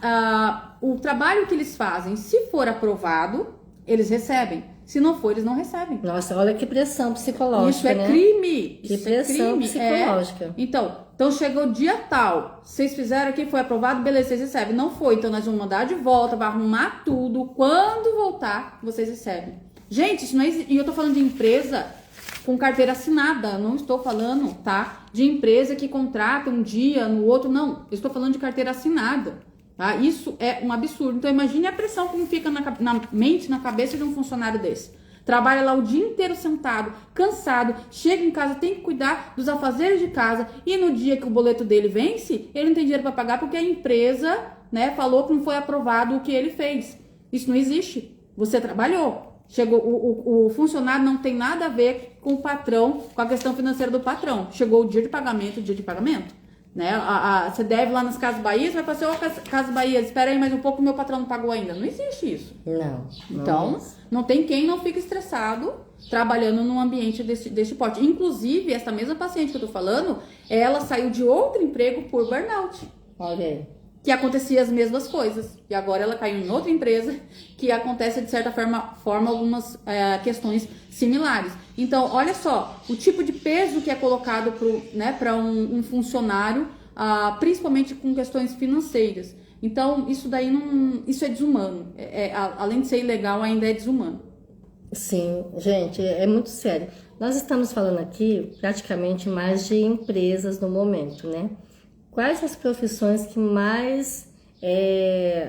o trabalho que eles fazem, se for aprovado, eles recebem. Se não for, eles não recebem. Nossa, olha que pressão psicológica, isso é né? crime. Que isso pressão é crime. psicológica. Então chegou o dia tal, vocês fizeram aqui, foi aprovado, beleza, vocês recebem. Não foi, então nós vamos mandar de volta, vai arrumar tudo. Quando voltar, vocês recebem. Gente, isso não existe. E eu tô falando de empresa com carteira assinada, não estou falando, tá? De empresa que contrata um dia, no outro, não. Eu estou falando de carteira assinada. Tá? Isso é um absurdo. Então imagine a pressão como fica na mente, na cabeça de um funcionário desse. Trabalha lá o dia inteiro sentado, cansado, chega em casa, tem que cuidar dos afazeres de casa e no dia que o boleto dele vence, ele não tem dinheiro para pagar porque a empresa, né, falou que não foi aprovado o que ele fez. Isso não existe. Você trabalhou. Chegou, o funcionário não tem nada a ver com o patrão, com a questão financeira do patrão. Chegou o dia de pagamento, né? Você deve lá nas Casas Bahia, vai fazer Casas Bahia, espera aí mais um pouco, meu patrão não pagou ainda. Não existe isso. Não. Então, não tem quem não fique estressado trabalhando num ambiente desse porte. Inclusive, essa mesma paciente que eu tô falando, ela saiu de outro emprego por burnout. Olha aí. Que acontecia as mesmas coisas. E agora ela caiu em outra empresa que acontece, de certa forma algumas questões similares. Então, olha só, o tipo de peso que é colocado para um funcionário, principalmente com questões financeiras. Então, isso daí isso é desumano. Além de ser ilegal, ainda é desumano. Sim, gente, é muito sério. Nós estamos falando aqui praticamente mais de empresas no momento, né? Quais as profissões que mais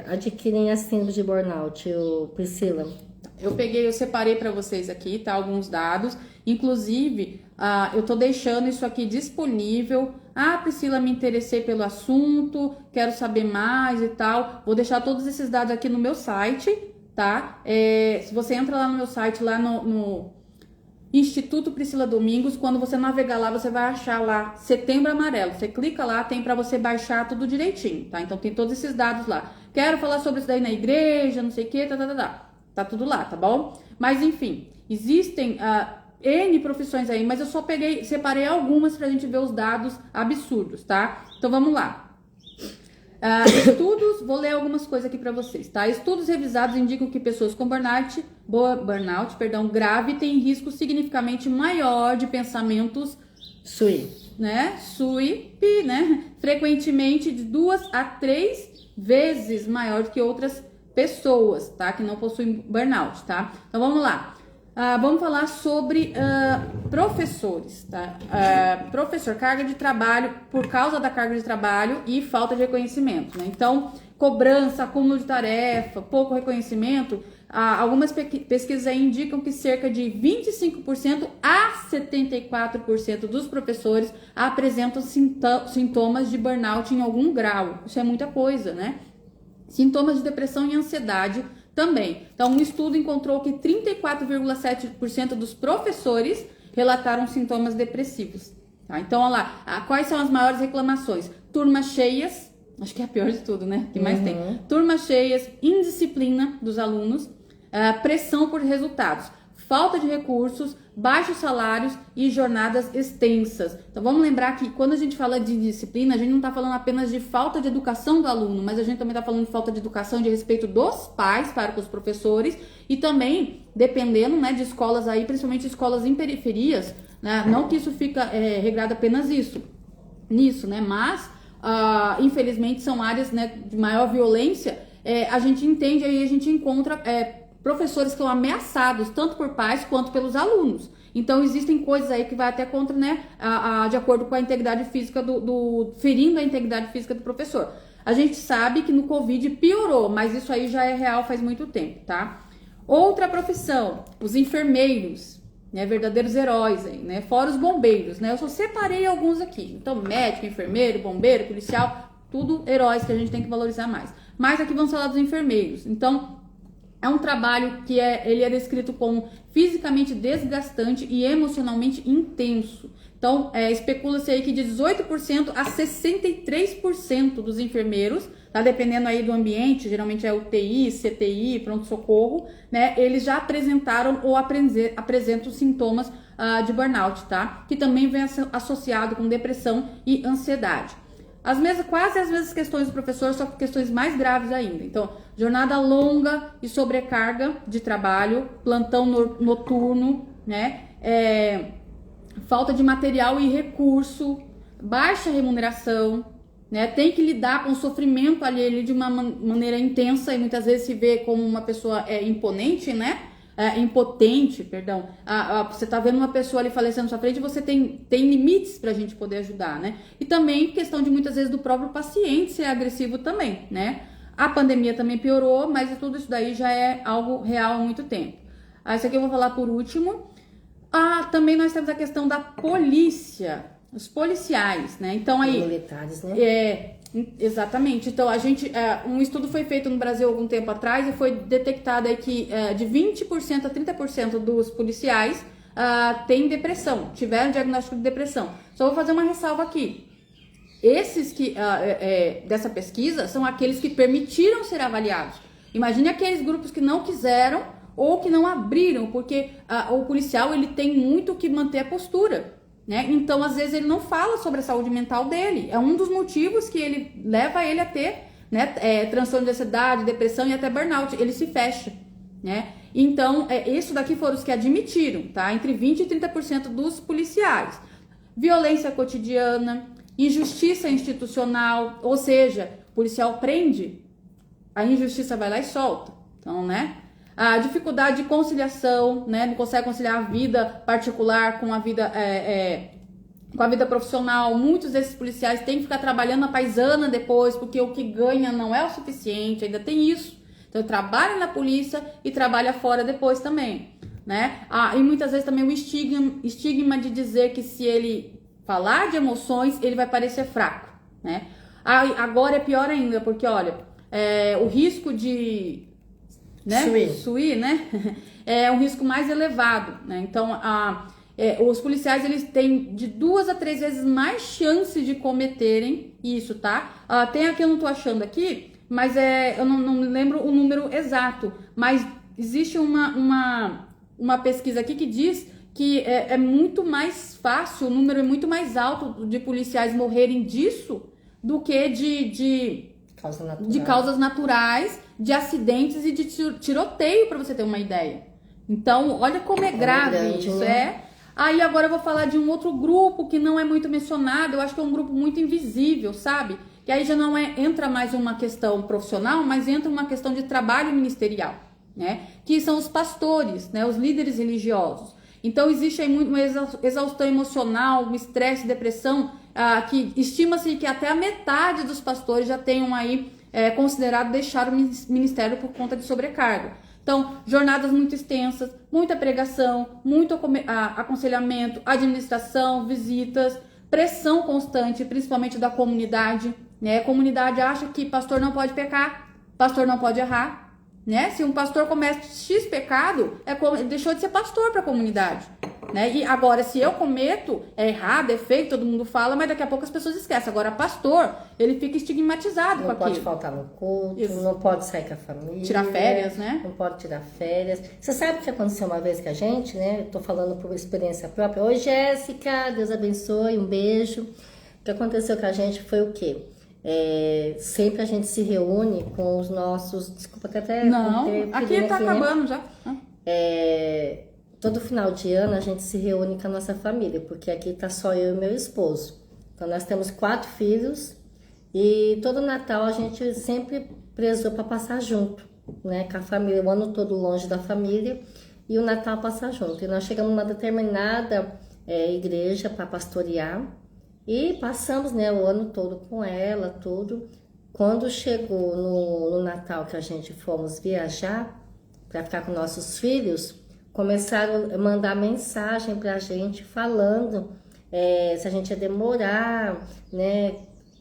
adquirem a síndrome de burnout, Priscila? Eu separei para vocês aqui, tá? Alguns dados. Inclusive, eu tô deixando isso aqui disponível. Priscila, me interessei pelo assunto, quero saber mais e tal. Vou deixar todos esses dados aqui no meu site, tá? Se você entra lá no meu site, lá no Instituto Priscila Domingos, quando você navegar lá, você vai achar lá Setembro Amarelo. Você clica lá, tem para você baixar tudo direitinho, tá? Então tem todos esses dados lá. Quero falar sobre isso daí na igreja, não sei o que, tá tudo lá, tá bom? Mas enfim, existem N profissões aí, mas eu só separei algumas pra gente ver os dados absurdos, tá? Então vamos lá. Estudos, vou ler algumas coisas aqui para vocês, tá? Estudos revisados indicam que pessoas com burnout grave têm risco significativamente maior de pensamentos SUIP, né? Frequentemente de 2 a 3 vezes maior do que outras pessoas, tá? Que não possuem burnout, tá? Então vamos lá. Vamos falar sobre professores, tá? Professor, carga de trabalho, por causa da carga de trabalho e falta de reconhecimento, né? Então, cobrança, acúmulo de tarefa, pouco reconhecimento, algumas pesquisas aí indicam que cerca de 25% a 74% dos professores apresentam sintomas de burnout em algum grau. Isso é muita coisa, né? Sintomas de depressão e ansiedade também. Então, um estudo encontrou que 34,7% dos professores relataram sintomas depressivos. Tá? Então, olha lá, quais são as maiores reclamações? Turmas cheias, acho que é a pior de tudo, né? Que mais tem? Turmas cheias, indisciplina dos alunos, pressão por resultados, falta de recursos, baixos salários e jornadas extensas. Então vamos lembrar que quando a gente fala de disciplina, a gente não está falando apenas de falta de educação do aluno, mas a gente também está falando de falta de educação de respeito dos pais para com os professores e também, dependendo, né, de escolas aí, principalmente escolas em periferias, né, não que isso fica regrado apenas nisso, né, mas infelizmente são áreas, né, de maior violência, a gente entende aí, a gente encontra professores que são ameaçados tanto por pais quanto pelos alunos. Então existem coisas aí que vai até contra, né, de acordo com a integridade física ferindo a integridade física do professor. A gente sabe que no Covid piorou, mas isso aí já é real faz muito tempo, tá? Outra profissão, os enfermeiros, né, verdadeiros heróis aí, né, fora os bombeiros, né? Eu só separei alguns aqui. Então médico, enfermeiro, bombeiro, policial, tudo heróis que a gente tem que valorizar mais. Mas aqui vamos falar dos enfermeiros. Então é um trabalho que ele é descrito como fisicamente desgastante e emocionalmente intenso. Então, especula-se aí que de 18% a 63% dos enfermeiros, tá, dependendo aí do ambiente, geralmente é UTI, CTI, pronto-socorro, né, eles já apresentaram ou apresentam sintomas de burnout, tá? Que também vem associado com depressão e ansiedade. Quase as mesmas questões do professor, só que questões mais graves ainda. Então, jornada longa e sobrecarga de trabalho, plantão noturno, né? Falta de material e recurso, baixa remuneração, né? Tem que lidar com o sofrimento alheio de uma maneira intensa e muitas vezes se vê como uma pessoa imponente, né? Impotente, perdão. Você tá vendo uma pessoa ali falecendo na sua frente, você tem limites pra gente poder ajudar, né? E também questão de muitas vezes do próprio paciente ser agressivo também, né? A pandemia também piorou, mas tudo isso daí já é algo real há muito tempo. Isso aqui eu vou falar por último. Também nós temos a questão da polícia, os policiais, né? Então aí... Militares, né? Exatamente. Então, um estudo foi feito no Brasil algum tempo atrás e foi detectado aí que de 20% a 30% dos policiais têm depressão, tiveram diagnóstico de depressão. Só vou fazer uma ressalva aqui. Esses dessa pesquisa são aqueles que permitiram ser avaliados. Imagine aqueles grupos que não quiseram ou que não abriram, porque o policial ele tem muito que manter a postura, né? Então, às vezes, ele não fala sobre a saúde mental dele. É um dos motivos que ele leva ele a ter, né, transtorno de ansiedade, depressão e até burnout. Ele se fecha, né? Então, isso daqui foram os que admitiram, tá? Entre 20% e 30% dos policiais. Violência cotidiana, injustiça institucional, ou seja, o policial prende, a injustiça vai lá e solta. Então, né? A dificuldade de conciliação, né? Não consegue conciliar a vida particular com a vida profissional. Muitos desses policiais têm que ficar trabalhando na paisana depois, porque o que ganha não é o suficiente, ainda tem isso. Então, trabalha na polícia e trabalha fora depois também, né? E muitas vezes também o estigma de dizer que se ele falar de emoções, ele vai parecer fraco, né? Agora é pior ainda, porque, olha, o risco de... né? Suir, né? É um risco mais elevado, né? Então, os policiais, eles têm de 2 a 3 vezes mais chance de cometerem isso, tá? Tem aqui, eu não tô achando aqui, mas eu não me lembro o número exato, mas existe uma pesquisa aqui que diz que é muito mais fácil, o número é muito mais alto de policiais morrerem disso do que de causas naturais, de acidentes e de tiroteio, para você ter uma ideia. Então, olha como é grave grande, isso, né? Aí agora eu vou falar de um outro grupo que não é muito mencionado, eu acho que é um grupo muito invisível, sabe? Que aí já não entra mais uma questão profissional, mas entra uma questão de trabalho ministerial, né? Que são os pastores, né? Os líderes religiosos. Então existe aí muito uma exaustão emocional, um estresse, depressão, que estima-se que até a metade dos pastores já tenham aí considerado deixar o ministério por conta de sobrecarga. Então, jornadas muito extensas, muita pregação, muito aconselhamento, administração, visitas, pressão constante, principalmente da comunidade, né? A comunidade acha que pastor não pode pecar, pastor não pode errar, né? Se um pastor comete X pecado, deixou de ser pastor para a comunidade, né? E agora, se eu cometo, é errado, é feio, todo mundo fala, mas daqui a pouco as pessoas esquecem. Agora, pastor, ele fica estigmatizado com aquilo. Não pode faltar no culto, isso. Não pode sair com a família. Tirar férias, né? Não pode tirar férias. Você sabe o que aconteceu uma vez com a gente, né? Eu tô falando por experiência própria. Oi, Jéssica, Deus abençoe, um beijo. O que aconteceu com a gente foi o quê? Sempre a gente se reúne com os nossos... Desculpa, até... Não, aqui tá acabando já. Todo final de ano a gente se reúne com a nossa família, porque aqui tá só eu e meu esposo. Então nós temos 4 filhos e todo Natal a gente sempre prezou para passar junto, né? Com a família, o ano todo longe da família e o Natal passar junto. E nós chegamos numa determinada igreja para pastorear e passamos, né, o ano todo com ela, tudo. Quando chegou no Natal que a gente fomos viajar para ficar com nossos filhos, começaram a mandar mensagem pra gente falando se a gente ia demorar, né,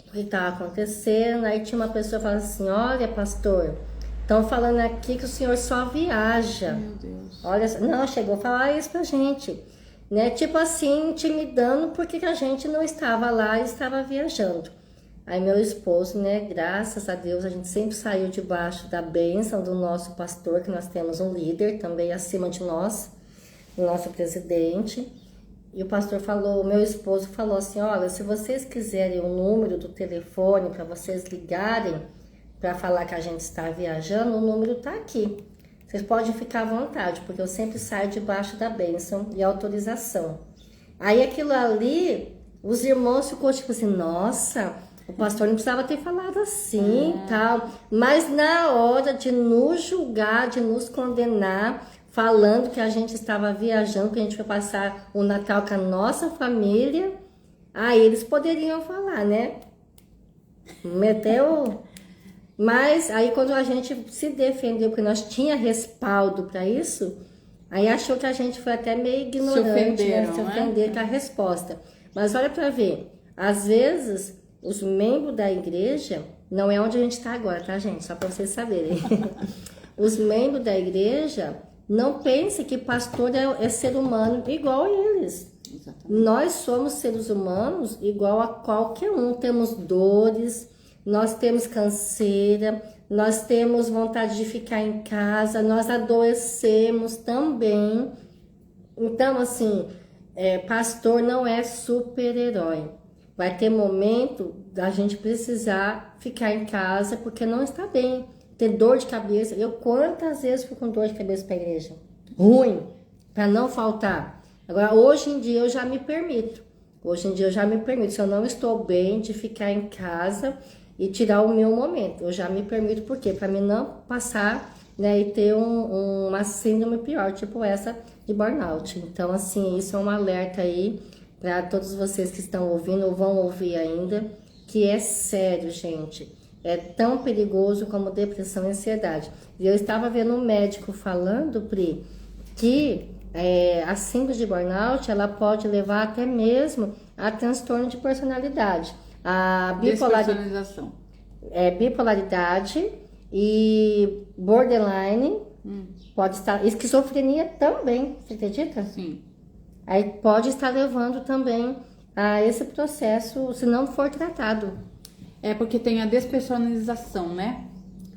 o que estava acontecendo. Aí tinha uma pessoa falando assim: olha, pastor, estão falando aqui que o senhor só viaja. Meu Deus. Olha, não, chegou a falar isso pra gente, né, tipo assim, intimidando porque que a gente não estava lá e estava viajando. Aí meu esposo, né, graças a Deus, a gente sempre saiu debaixo da bênção do nosso pastor, que nós temos um líder também acima de nós, o nosso presidente. E o pastor falou, meu esposo falou assim: olha, se vocês quiserem o número do telefone para vocês ligarem para falar que a gente está viajando, o número está aqui. Vocês podem ficar à vontade, porque eu sempre saio debaixo da bênção e autorização. Aí aquilo ali, os irmãos ficou tipo assim: nossa, o pastor não precisava ter falado assim, tal. Mas na hora de nos julgar, de nos condenar, falando que a gente estava viajando, que a gente foi passar o Natal com a nossa família, aí eles poderiam falar, né? Meteu... Mas aí quando a gente se defendeu, porque nós tinha respaldo para isso, aí achou que a gente foi até meio ignorante, né? Se ofender com a resposta. Mas olha para ver, às vezes os membros da igreja, não é onde a gente está agora, tá, gente? Só para vocês saberem. Os membros da igreja não pensam que pastor é ser humano igual a eles. Exatamente. Nós somos seres humanos igual a qualquer um. Temos dores, nós temos canseira, nós temos vontade de ficar em casa, nós adoecemos também. Então, assim, pastor não é super-herói. Vai ter momento da gente precisar ficar em casa porque não está bem, ter dor de cabeça. Eu quantas vezes fui com dor de cabeça para a igreja? Ruim, para não faltar. Agora, hoje em dia eu já me permito. Se eu não estou bem de ficar em casa e tirar o meu momento. Eu já me permito, por quê? Para mim não passar, né, e ter uma síndrome pior, tipo essa de burnout. Então, assim, isso é um alerta aí para todos vocês que estão ouvindo ou vão ouvir ainda, que é sério, gente. É tão perigoso como depressão e ansiedade. E eu estava vendo um médico falando, Pri, que a síndrome de burnout, ela pode levar até mesmo a transtorno de personalidade. A Despersonalização. Bipolaridade e borderline, pode estar, esquizofrenia também, você acredita? Sim. Aí pode estar levando também a esse processo, se não for tratado. É porque tem a despersonalização, né?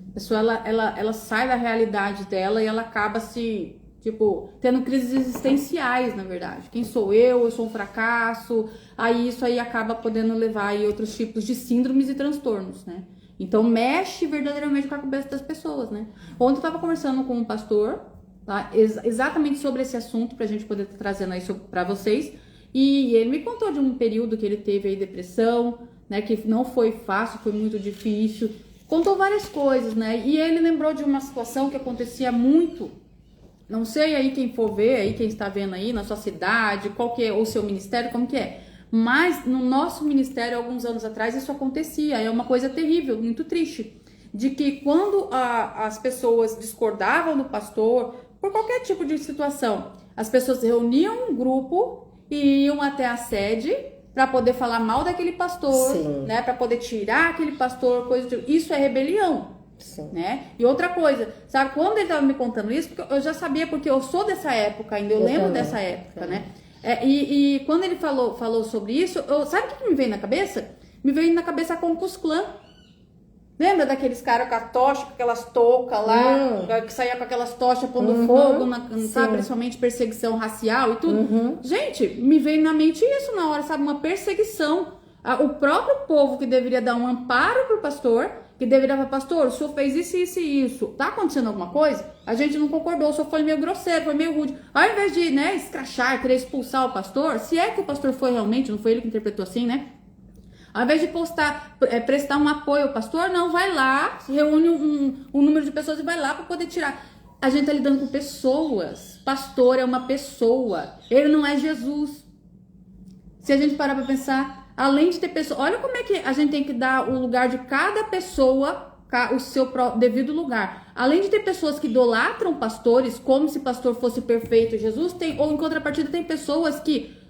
A pessoa, ela sai da realidade dela e ela acaba se, tendo crises existenciais, na verdade. Quem sou eu? Eu sou um fracasso. Aí isso aí acaba podendo levar aí outros tipos de síndromes e transtornos, né? Então mexe verdadeiramente com a cabeça das pessoas, né? Ontem eu estava conversando com um pastor, tá? Exatamente sobre esse assunto, pra gente poder estar trazendo isso pra vocês. E ele me contou de um período que ele teve aí depressão, né? Que não foi fácil, foi muito difícil. Contou várias coisas, né? E ele lembrou de uma situação que acontecia muito. Não sei aí quem for ver, aí quem está vendo aí na sua cidade, qual que é o seu ministério, como que é. Mas no nosso ministério, alguns anos atrás, isso acontecia. É uma coisa terrível, muito triste. De que quando as pessoas discordavam do pastor, por qualquer tipo de situação, as pessoas reuniam um grupo e iam até a sede para poder falar mal daquele pastor, Sim. né? Para poder tirar aquele pastor, coisa do tipo. Isso é rebelião. Sim. Né? E outra coisa, sabe, quando ele estava me contando isso, porque eu já sabia, porque eu sou dessa época ainda, eu lembro também. dessa época, né? E quando ele falou sobre isso, sabe o que me veio na cabeça? Me veio na cabeça a Ku Klux Klan. Lembra daqueles caras com a tocha, com aquelas toucas lá, que saía com aquelas tochas pondo fogo, sabe, principalmente perseguição racial e tudo? Gente, me veio na mente isso na hora, sabe, uma perseguição. O próprio povo que deveria dar um amparo pro pastor, que deveria falar, pastor, o senhor fez isso, isso e isso, tá acontecendo alguma coisa? A gente não concordou, o senhor foi meio grosseiro, foi meio rude. Ao invés de, né, escrachar, querer expulsar o pastor, se é que o pastor foi realmente, não foi ele que interpretou assim, né? Ao invés de prestar um apoio ao pastor, não, vai lá, reúne um número de pessoas e vai lá para poder tirar. A gente tá lidando com pessoas. Pastor é uma pessoa, ele não é Jesus. Se a gente parar para pensar, além de ter pessoas, olha como é que a gente tem que dar o lugar de cada pessoa, o seu devido lugar. Além de ter pessoas que idolatram pastores, como se pastor fosse perfeito, Jesus tem, ou em contrapartida tem pessoas que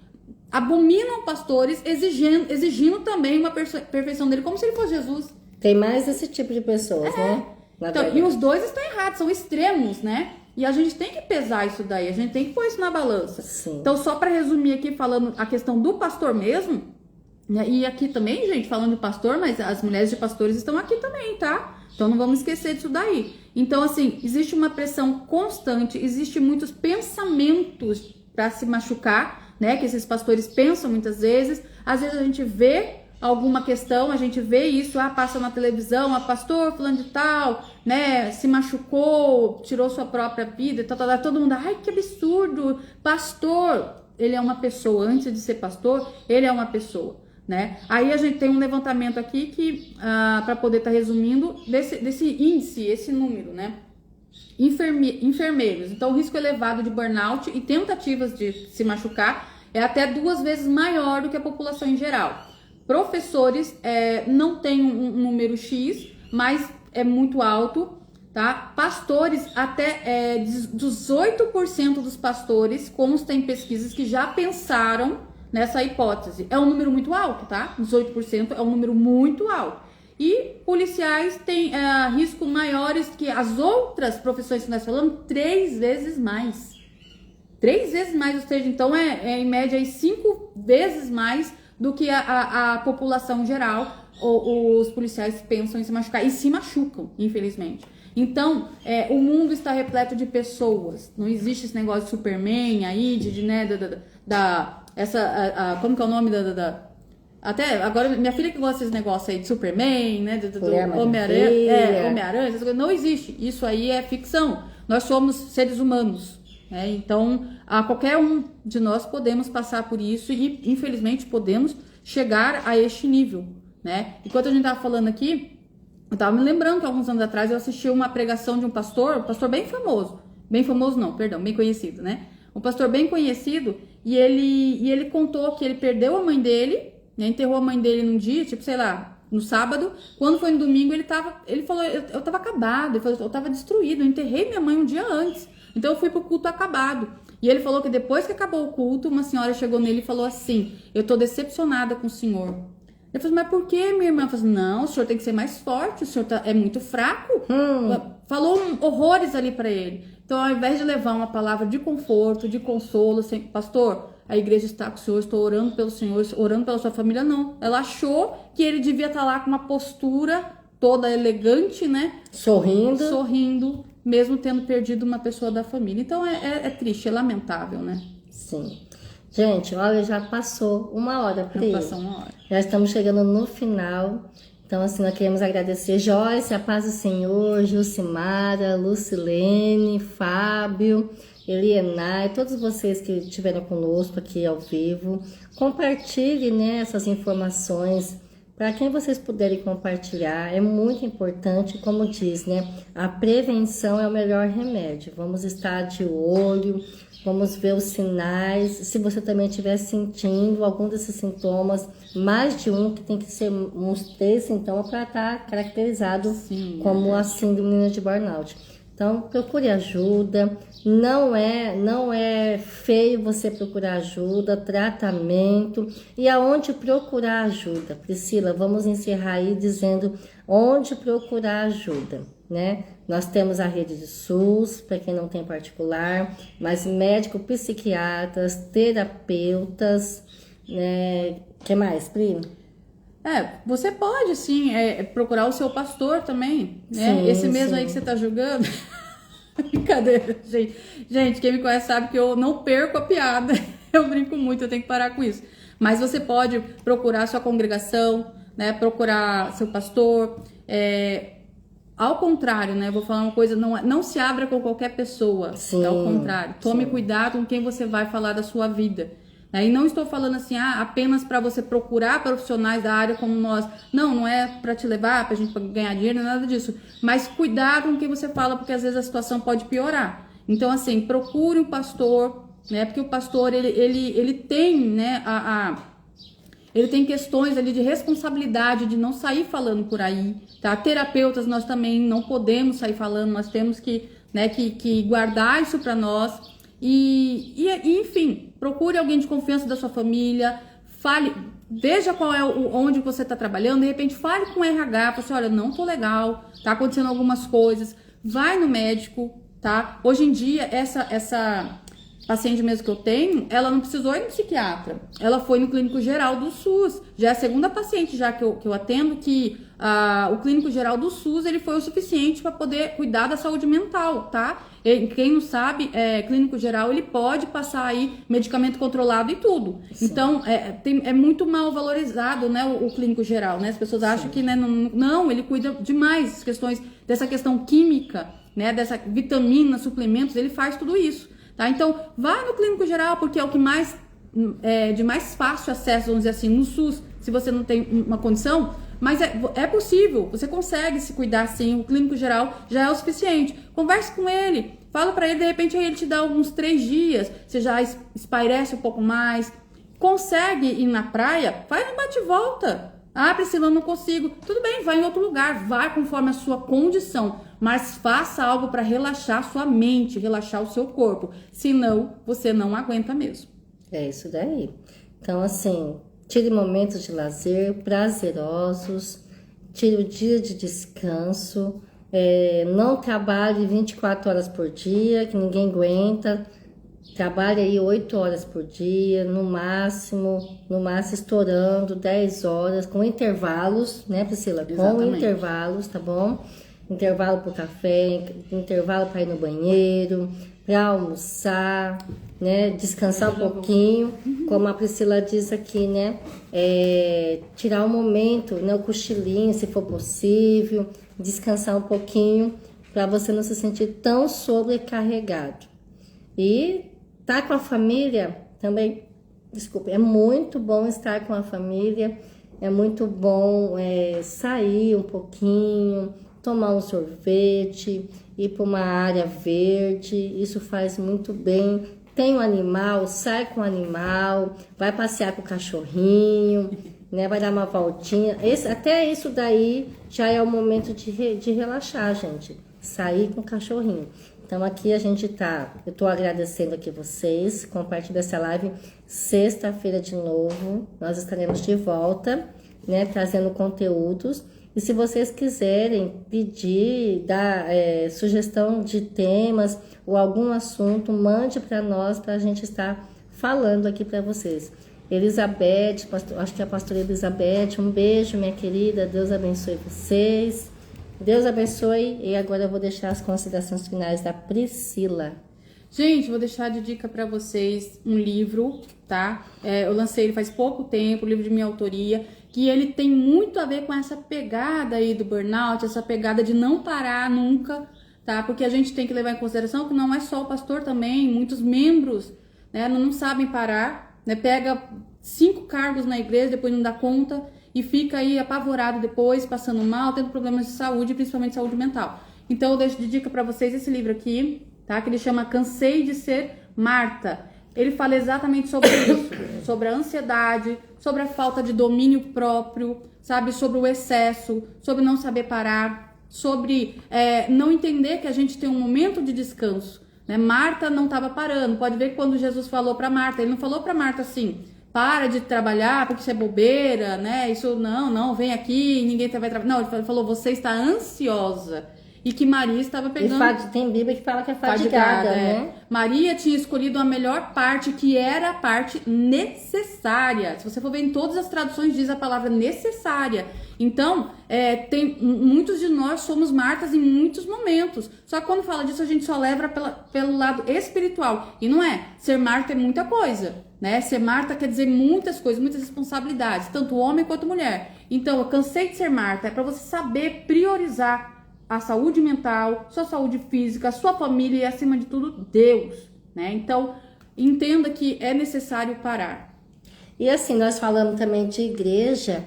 abominam pastores, exigindo também uma perfeição dele, como se ele fosse Jesus. Tem mais esse tipo de pessoas, né? Então, e os dois estão errados, são extremos, né? E a gente tem que pesar isso daí, a gente tem que pôr isso na balança. Sim. Então, só para resumir aqui, falando a questão do pastor mesmo, né? E aqui também, gente, falando de pastor, mas as mulheres de pastores estão aqui também, tá? Então, não vamos esquecer disso daí. Então, assim, existe uma pressão constante, existe muitos pensamentos para se machucar, né, que esses pastores pensam muitas vezes. Às vezes a gente vê alguma questão, a gente vê isso, passa na televisão, pastor fulano de tal, né, se machucou, tirou sua própria vida, todo mundo, ai, que absurdo, pastor, ele é uma pessoa, antes de ser pastor, ele é uma pessoa, né? Aí a gente tem um levantamento aqui que, para poder estar resumindo, desse índice, esse número, né? Enfermeiros, então o risco elevado de burnout e tentativas de se machucar é até 2 vezes maior do que a população em geral. Professores não tem um número X, mas é muito alto, tá? Pastores, até 18% dos pastores, consta em pesquisas que já pensaram nessa hipótese. É um número muito alto, tá? 18% é um número muito alto. E policiais têm risco maiores que as outras profissões que nós falamos, 3 vezes mais. 3 vezes mais, ou seja, então em média aí 5 vezes mais do que a população geral. Os policiais pensam em se machucar e se machucam, infelizmente. Então, o mundo está repleto de pessoas. Não existe esse negócio de Superman aí, né, como que é o nome até agora, minha filha que gosta desse negócio aí de Superman, né? Do Homem-Aranha, essas coisas, não existe. Isso aí é ficção. Nós somos seres humanos, né? Então, qualquer um de nós podemos passar por isso e, infelizmente, podemos chegar a este nível, né? Enquanto a gente tava falando aqui, eu tava me lembrando que alguns anos atrás eu assisti uma pregação de um pastor bem famoso. Bem famoso não, perdão, bem conhecido, né? Um pastor bem conhecido, e ele contou que ele perdeu a mãe dele, né, enterrou a mãe dele num dia, tipo, sei lá, no sábado. Quando foi no domingo, ele falou, eu tava acabado, eu tava destruído, eu enterrei minha mãe um dia antes. Então eu fui pro culto acabado. E ele falou que depois que acabou o culto, uma senhora chegou nele e falou assim: eu tô decepcionada com o senhor. Ele falou, mas por que, minha irmã? Eu falei, não, o senhor tem que ser mais forte, o senhor é muito fraco. Falou horrores ali pra ele. Então, ao invés de levar uma palavra de conforto, de consolo, assim, pastor, a igreja está com o senhor, estou orando pelo senhor, orando pela sua família, não. Ela achou que ele devia estar lá com uma postura toda elegante, né? Sorrindo, mesmo tendo perdido uma pessoa da família. Então, é triste, é lamentável, né? Sim. Gente, olha, já passou 1 hora, Pri. Já passou 1 hora. Já estamos chegando no final. Então, assim, nós queremos agradecer Joyce, a paz do Senhor, Jucimara, Lucilene, Fábio, Elienay, todos vocês que estiveram conosco aqui ao vivo. Compartilhe, né, essas informações para quem vocês puderem compartilhar. É muito importante, como diz, né, a prevenção é o melhor remédio. Vamos estar de olho, vamos ver os sinais. Se você também estiver sentindo algum desses sintomas, mais de um, que tem que ser uns 3 sintomas para estar caracterizado como a síndrome de burnout. Então, procure ajuda. Não é feio você procurar ajuda, tratamento. E aonde procurar ajuda? Priscila, vamos encerrar aí dizendo onde procurar ajuda, né? Nós temos a rede de SUS, para quem não tem particular, mas médico, psiquiatras, terapeutas, né? O que mais, Pri? Você pode sim procurar o seu pastor também, né? Sim, esse mesmo aí que você tá julgando. Brincadeira, gente. Gente, quem me conhece sabe que eu não perco a piada. Eu brinco muito, eu tenho que parar com isso. Mas você pode procurar sua congregação, né? Procurar seu pastor. Ao contrário, né? Eu vou falar uma coisa, não se abra com qualquer pessoa. Sim, ao contrário. Tome cuidado com quem você vai falar da sua vida. E não estou falando assim, apenas para você procurar profissionais da área como nós. Não é para te levar, pra gente ganhar dinheiro, não é nada disso. Mas cuidado com quem você fala, porque às vezes a situação pode piorar. Então, assim, procure um pastor, né? Porque o pastor, ele tem, né, ele tem questões ali de responsabilidade, de não sair falando por aí, tá? Terapeutas, nós também não podemos sair falando, nós temos que, né, que guardar isso para nós. E, enfim, procure alguém de confiança da sua família, fale, veja qual é onde você está trabalhando, de repente fale com o RH, fale assim, olha, não tô legal, tá acontecendo algumas coisas, vai no médico, tá? Hoje em dia, essa paciente mesmo que eu tenho, ela não precisou ir no psiquiatra, ela foi no clínico geral do SUS, já é a segunda paciente já que eu atendo que o clínico geral do SUS, ele foi o suficiente para poder cuidar da saúde mental, tá? Quem não sabe, clínico geral, ele pode passar aí medicamento controlado e tudo. Sim. Então, é muito mal valorizado, né, o clínico geral, né? As pessoas acham que, né, não, ele cuida demais dessa questão química, né, dessa vitamina, suplementos, ele faz tudo isso, tá? Então, vai no clínico geral, porque é o que mais, de mais fácil acesso, vamos dizer assim, no SUS, se você não tem uma condição. Mas é possível, você consegue se cuidar sim, o clínico geral já é o suficiente. Converse com ele, fala pra ele, de repente aí ele te dá alguns 3 dias, você já espairece um pouco mais, consegue ir na praia, faz um bate e volta. Priscila, eu não consigo. Tudo bem, vai em outro lugar, vai conforme a sua condição, mas faça algo para relaxar a sua mente, relaxar o seu corpo, senão você não aguenta mesmo. É isso daí. Então, assim, tire momentos de lazer prazerosos, tire o dia de descanso, não trabalhe 24 horas por dia, que ninguém aguenta. Trabalhe aí 8 horas por dia, no máximo estourando 10 horas, com intervalos, né, Priscila? Exatamente. Com intervalos, tá bom? Intervalo para o café, intervalo para ir no banheiro, para almoçar, né? Descansar um pouquinho, como a Priscila diz aqui, né? Tirar um momento, né? O cochilinho, se for possível, descansar um pouquinho, para você não se sentir tão sobrecarregado. E tá com a família também, desculpa, é muito bom estar com a família, é muito bom sair um pouquinho, tomar um sorvete, ir para uma área verde, isso faz muito bem. Tem um animal, sai com o animal, vai passear com o cachorrinho, né? Vai dar uma voltinha. Até isso daí já é o momento de relaxar, gente. Sair com o cachorrinho. Então aqui eu tô agradecendo aqui vocês, compartilhe essa live. Sexta-feira de novo, nós estaremos de volta, né? Trazendo conteúdos. E se vocês quiserem pedir, dar sugestão de temas ou algum assunto, mande para nós, para a gente estar falando aqui para vocês. Elizabeth, acho que é a pastora Elizabeth, um beijo, minha querida, Deus abençoe vocês. Deus abençoe. E agora eu vou deixar as considerações finais da Priscila. Gente, vou deixar de dica para vocês um livro, tá? Eu lancei ele faz pouco tempo, um livro de minha autoria, que ele tem muito a ver com essa pegada aí do burnout, essa pegada de não parar nunca, tá? Porque a gente tem que levar em consideração que não é só o pastor também, muitos membros, né, não sabem parar, né? Pega 5 cargos na igreja, depois não dá conta e fica aí apavorado depois, passando mal, tendo problemas de saúde, principalmente saúde mental. Então eu deixo de dica para vocês esse livro aqui, tá? Que ele chama Cansei de Ser Marta. Ele fala exatamente sobre isso, sobre a ansiedade, sobre a falta de domínio próprio, sabe? Sobre o excesso, sobre não saber parar, sobre não entender que a gente tem um momento de descanso, né? Marta não estava parando. Pode ver que quando Jesus falou para Marta, ele não falou para Marta assim: para de trabalhar porque isso é bobeira, né? Isso não, vem aqui, ninguém vai trabalhar. Não, ele falou: você está ansiosa. E que Maria estava pegando... Tem Bíblia que fala que é fadigada, né? Maria tinha escolhido a melhor parte, que era a parte necessária. Se você for ver em todas as traduções, diz a palavra necessária. Então, muitos de nós somos Martas em muitos momentos. Só que quando fala disso, a gente só leva pelo lado espiritual. E não é. Ser Marta é muita coisa, né? Ser Marta quer dizer muitas coisas, muitas responsabilidades, tanto homem quanto mulher. Então, eu cansei de ser Marta. É para você saber priorizar a saúde mental, sua saúde física, sua família e, acima de tudo, Deus, né? Então, entenda que é necessário parar. E assim, nós falamos também de igreja,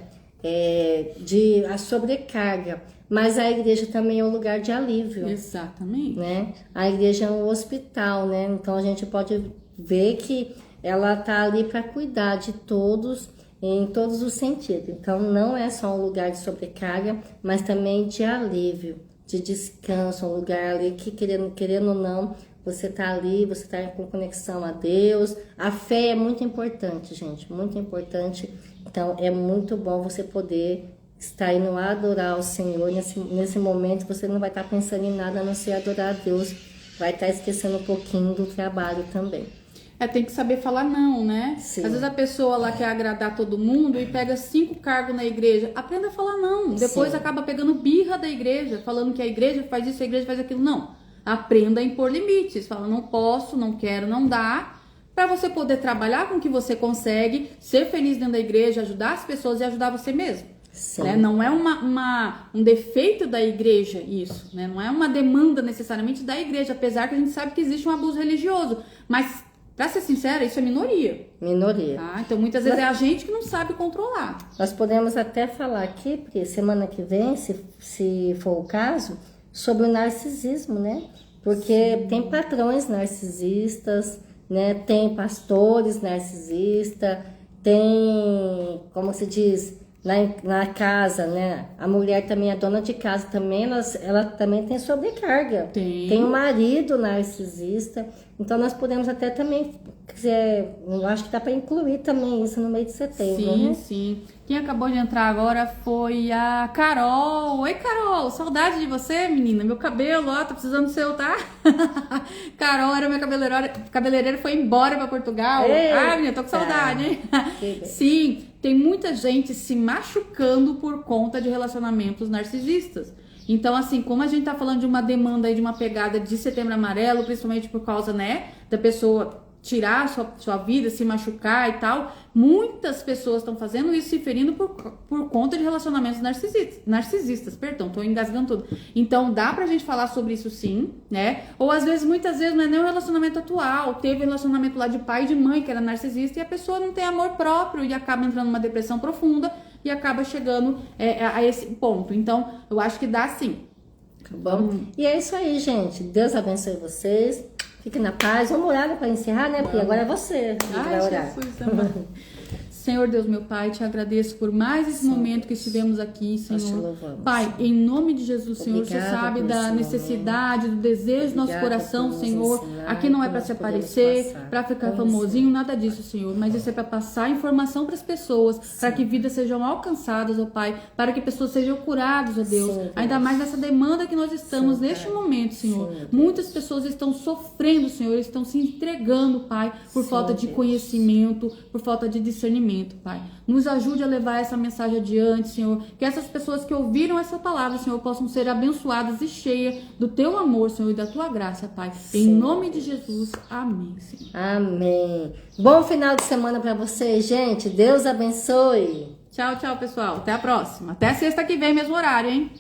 de a sobrecarga, mas a igreja também é um lugar de alívio. Exatamente. Né? A igreja é um hospital, né? Então, a gente pode ver que ela tá ali para cuidar de todos, em todos os sentidos. Então, não é só um lugar de sobrecarga, mas também de alívio, de descanso, um lugar ali que, querendo ou não, você tá ali, você tá com conexão a Deus. A fé é muito importante, gente, muito importante. Então, é muito bom você poder estar indo adorar o Senhor. Nesse momento, você não vai estar pensando em nada a não ser adorar a Deus. Vai estar esquecendo um pouquinho do trabalho também. Tem que saber falar não, né? Sim. Às vezes a pessoa lá quer agradar todo mundo e pega 5 cargos na igreja. Aprenda a falar não. Depois Sim. acaba pegando birra da igreja, falando que a igreja faz isso, a igreja faz aquilo. Não. Aprenda a impor limites. Fala, não posso, não quero, não dá. Para você poder trabalhar com o que você consegue, ser feliz dentro da igreja, ajudar as pessoas e ajudar você mesmo. Né? Não é um defeito da igreja isso, né? Não é uma demanda necessariamente da igreja, apesar que a gente sabe que existe um abuso religioso. Mas, pra ser sincera, isso é minoria. Minoria. Tá? Então, muitas vezes é a gente que não sabe controlar. Nós podemos até falar aqui, porque semana que vem, se for o caso, sobre o narcisismo, né? Porque tem patrões narcisistas, né? Tem pastores narcisistas, tem, como se diz, na casa, né? A mulher também, a dona de casa também, ela também tem sobrecarga. Tem um marido narcisista. Então, nós podemos até também, eu acho que dá para incluir também isso no mês de setembro, sim, né? Sim. Quem acabou de entrar agora foi a Carol. Oi, Carol, saudade de você, menina. Meu cabelo, ó, tá precisando do seu, tá? Carol era minha cabeleireira, foi embora para Portugal. Ei, menina, tô com saudade, hein? Sim, tem muita gente se machucando por conta de relacionamentos narcisistas. Então, assim, como a gente tá falando de uma demanda aí, de uma pegada de Setembro Amarelo, principalmente por causa, né, da pessoa tirar a sua vida, se machucar e tal, muitas pessoas estão fazendo isso, se ferindo por conta de relacionamentos narcisistas, perdão, tô engasgando tudo. Então, dá pra gente falar sobre isso sim, né? Ou às vezes, muitas vezes, não é nem o relacionamento atual, teve um relacionamento lá de pai e de mãe que era narcisista e a pessoa não tem amor próprio e acaba entrando numa depressão profunda e acaba chegando a esse ponto. Então, eu acho que dá sim. Tá bom? E é isso aí, gente. Deus abençoe vocês. Fique na paz. Vamos orar para encerrar, né? Porque agora é você que vai orar. Jesus, Senhor Deus, meu Pai, te agradeço por mais esse momento que estivemos aqui, Senhor. Pai, em nome de Jesus, Senhor, você sabe da necessidade, do desejo do nosso coração, Senhor. Aqui não é para se aparecer, para ficar famosinho, nada disso, Senhor. Mas isso é para passar informação para as pessoas, para que vidas sejam alcançadas, ó Pai, para que pessoas sejam curadas, ó Deus. Ainda mais nessa demanda que nós estamos neste momento, Senhor. Muitas pessoas estão sofrendo, Senhor, estão se entregando, Pai, por falta de conhecimento, por falta de discernimento. Pai, nos ajude a levar essa mensagem adiante, Senhor, que essas pessoas que ouviram essa palavra, Senhor, possam ser abençoadas e cheias do teu amor, Senhor, e da tua graça, Pai, em nome de Jesus, amém, Senhor. Amém. Bom final de semana para vocês, gente, Deus abençoe. Tchau, tchau, pessoal, até a próxima, até sexta que vem, mesmo horário, hein?